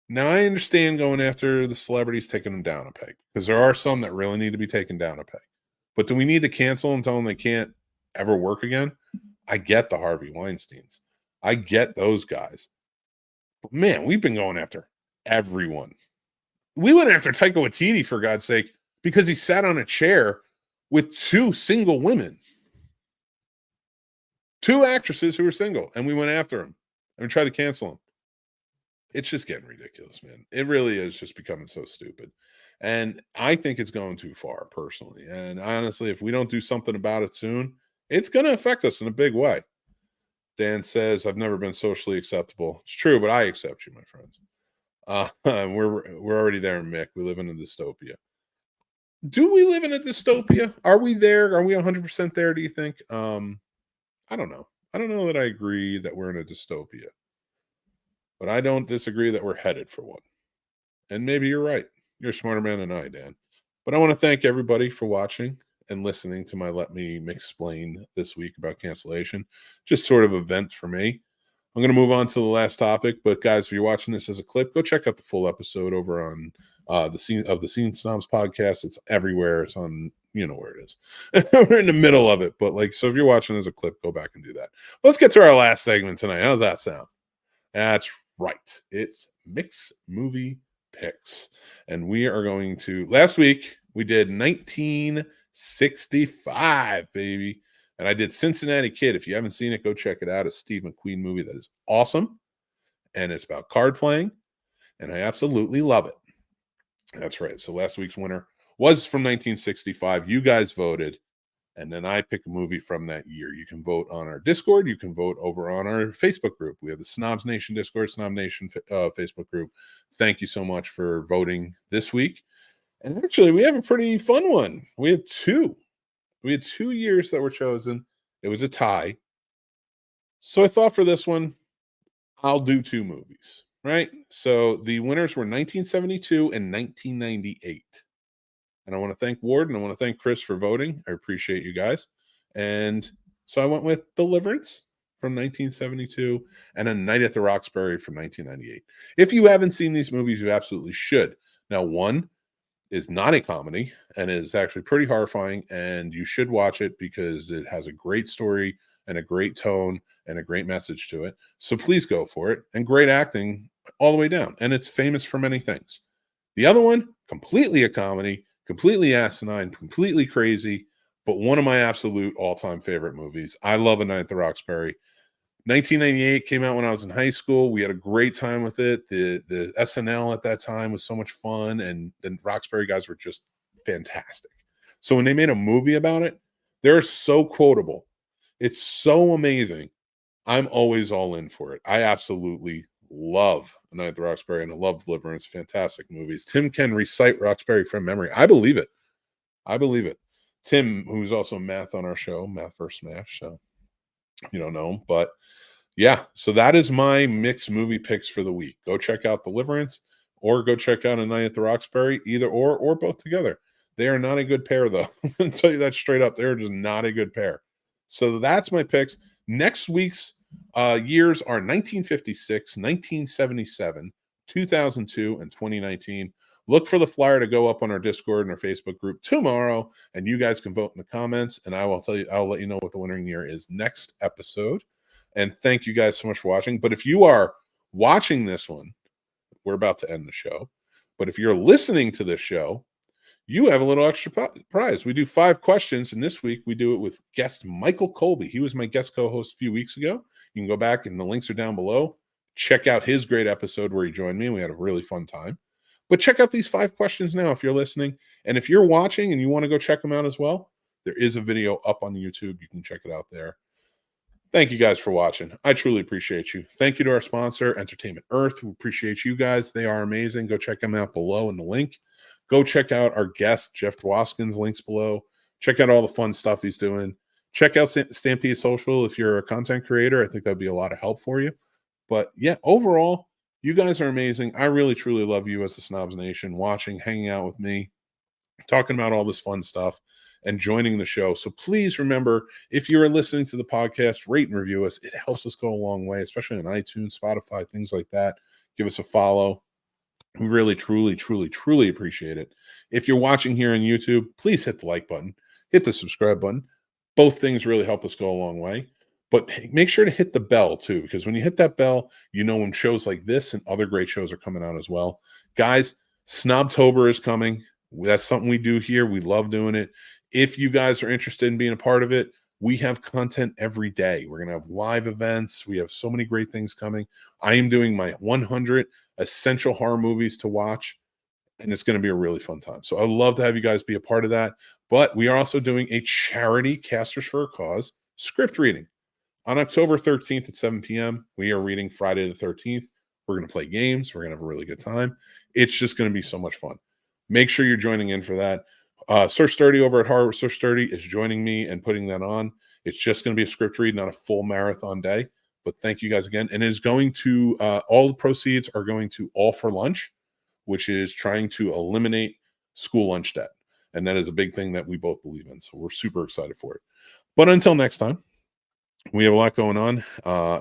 Now, I understand going after the celebrities, taking them down a peg. Because there are some that really need to be taken down a peg. But do we need to cancel them, tell them they can't ever work again? I get the Harvey Weinsteins. I get those guys. But man, we've been going after everyone. We went after Taika Waititi, for God's sake, because he sat on a chair with 2 single women. 2 actresses who were single, and we went after him and we tried to cancel him. It's just getting ridiculous, man. It really is just becoming so stupid. And I think it's going too far, personally. And honestly, if we don't do something about it soon, it's going to affect us in a big way. Dan says, I've never been socially acceptable. It's true, but I accept you, my friends. We're already there, Mick. We live in a dystopia. Do we live in a dystopia? Are we there? Are we 100% there, do you think? I don't know. I don't know that I agree that we're in a dystopia. But I don't disagree that we're headed for one. And maybe you're right. You're a smarter man than I, Dan. But I want to thank everybody for watching and listening to my Let Me Micksplain this week about cancellation. Just sort of a vent for me. I'm going to move on to the last topic. But guys, if you're watching this as a clip, go check out the full episode over on the Scene Snobs Podcast. It's everywhere. It's on, you know where it is. We're in the middle of it. But so if you're watching as a clip, go back and do that. Let's get to our last segment tonight. How's that sound? That's right. It's Mick's Movie Picks. And we are going to, last week, we did 1965, baby. And I did Cincinnati Kid. If you haven't seen it, go check it out. It's a Steve McQueen movie that is awesome. And it's about card playing. And I absolutely love it. That's right. So last week's winner was from 1965. You guys voted. And then I pick a movie from that year. You can vote on our Discord. You can vote over on our Facebook group. We have the Snobs Nation Discord, Snob Nation Facebook group. Thank you so much for voting this week. And actually, we have a pretty fun one. We had 2. We had 2 years that were chosen. It was a tie. So I thought for this one, I'll do 2 movies, right? So the winners were 1972 and 1998. And I want to thank Ward and I want to thank Chris for voting. I appreciate you guys. And so I went with Deliverance from 1972 and A Night at the Roxbury from 1998. If you haven't seen these movies, you absolutely should. Now, one is not a comedy and is actually pretty horrifying, and you should watch it because it has a great story and a great tone and a great message to it. So please go for it. And great acting all the way down. And it's famous for many things. The other one, completely a comedy, completely asinine, completely crazy, but one of my absolute all-time favorite movies. I love A Night at the Roxbury. 1998 came out when I was in high school. We had a great time with it. The SNL at that time was so much fun, and the Roxbury guys were just fantastic. So when they made a movie about it, they're so quotable. It's so amazing. I'm always all in for it. I absolutely love A Night at the Roxbury, and I love Deliverance. Fantastic movies. Tim can recite Roxbury from memory. I believe it. I believe it. Tim, who's also math on our show, Math vs. Smash. So you don't know him, but yeah, so that is my mixed movie picks for the week. Go check out Deliverance or go check out A Night at the Roxbury, either or both together. They are not a good pair, though. I'm going to tell you that straight up. They're just not a good pair. So that's my picks. Next week's years are 1956, 1977, 2002, and 2019. Look for the flyer to go up on our Discord and our Facebook group tomorrow, and you guys can vote in the comments, and I'll let you know what the winning year is next episode. And thank you guys so much for watching. But if you are watching this one, we're about to end the show. But if you're listening to this show, you have a little extra prize. We do 5 questions, and this week we do it with guest Michael Colby. He was my guest co-host a few weeks ago. You can go back, and the links are down below. Check out his great episode where he joined me. We had a really fun time. But check out these 5 questions now if you're listening. And if you're watching and you want to go check them out as well, there is a video up on YouTube. You can check it out there. Thank you guys for watching. I truly appreciate you. Thank you to our sponsor, Entertainment Earth. We appreciate you guys. They are amazing. Go check them out below in the link. Go check out our guest, Jeff Dwoskin's links below. Check out all the fun stuff he's doing. Check out Stampede Social if you're a content creator. I think that would be a lot of help for you. But yeah, overall, you guys are amazing. I really, truly love you as the Snobs Nation, watching, hanging out with me, talking about all this fun stuff, and joining the show. So please remember, if you're listening to the podcast, rate and review us. It helps us go a long way, especially on iTunes, Spotify, things like that. Give us a follow. We really, truly, truly, truly appreciate it. If you're watching here on YouTube, please hit the like button, hit the subscribe button. Both things really help us go a long way. But make sure to hit the bell too, because when you hit that bell, you know when shows like this and other great shows are coming out as well. Guys, Snobtober is coming. That's something we do here. We love doing it. If you guys are interested in being a part of it, we have content every day. We're going to have live events. We have so many great things coming. I am doing my 100 essential horror movies to watch, and it's going to be a really fun time. So I'd love to have you guys be a part of that. But we are also doing a charity Casters for a Cause script reading. On October 13th at 7 p.m., we are reading Friday the 13th. We're going to play games. We're going to have a really good time. It's just going to be so much fun. Make sure you're joining in for that. Sir Sturdy over at Horror Sir Sturdy is joining me and putting that on. It's just going to be a script read, not a full marathon day. But thank you guys again. And it is going to, all the proceeds are going to All for Lunch, which is trying to eliminate school lunch debt. And that is a big thing that we both believe in. So we're super excited for it. But until next time, we have a lot going on,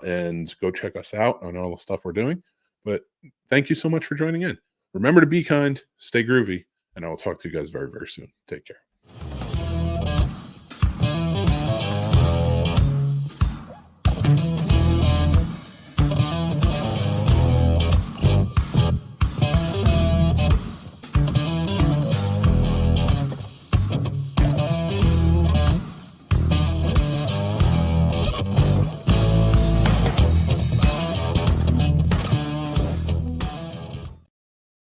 and go check us out on all the stuff we're doing. But thank you so much for joining in. Remember to be kind, stay groovy, and I will talk to you guys very, very soon. Take care.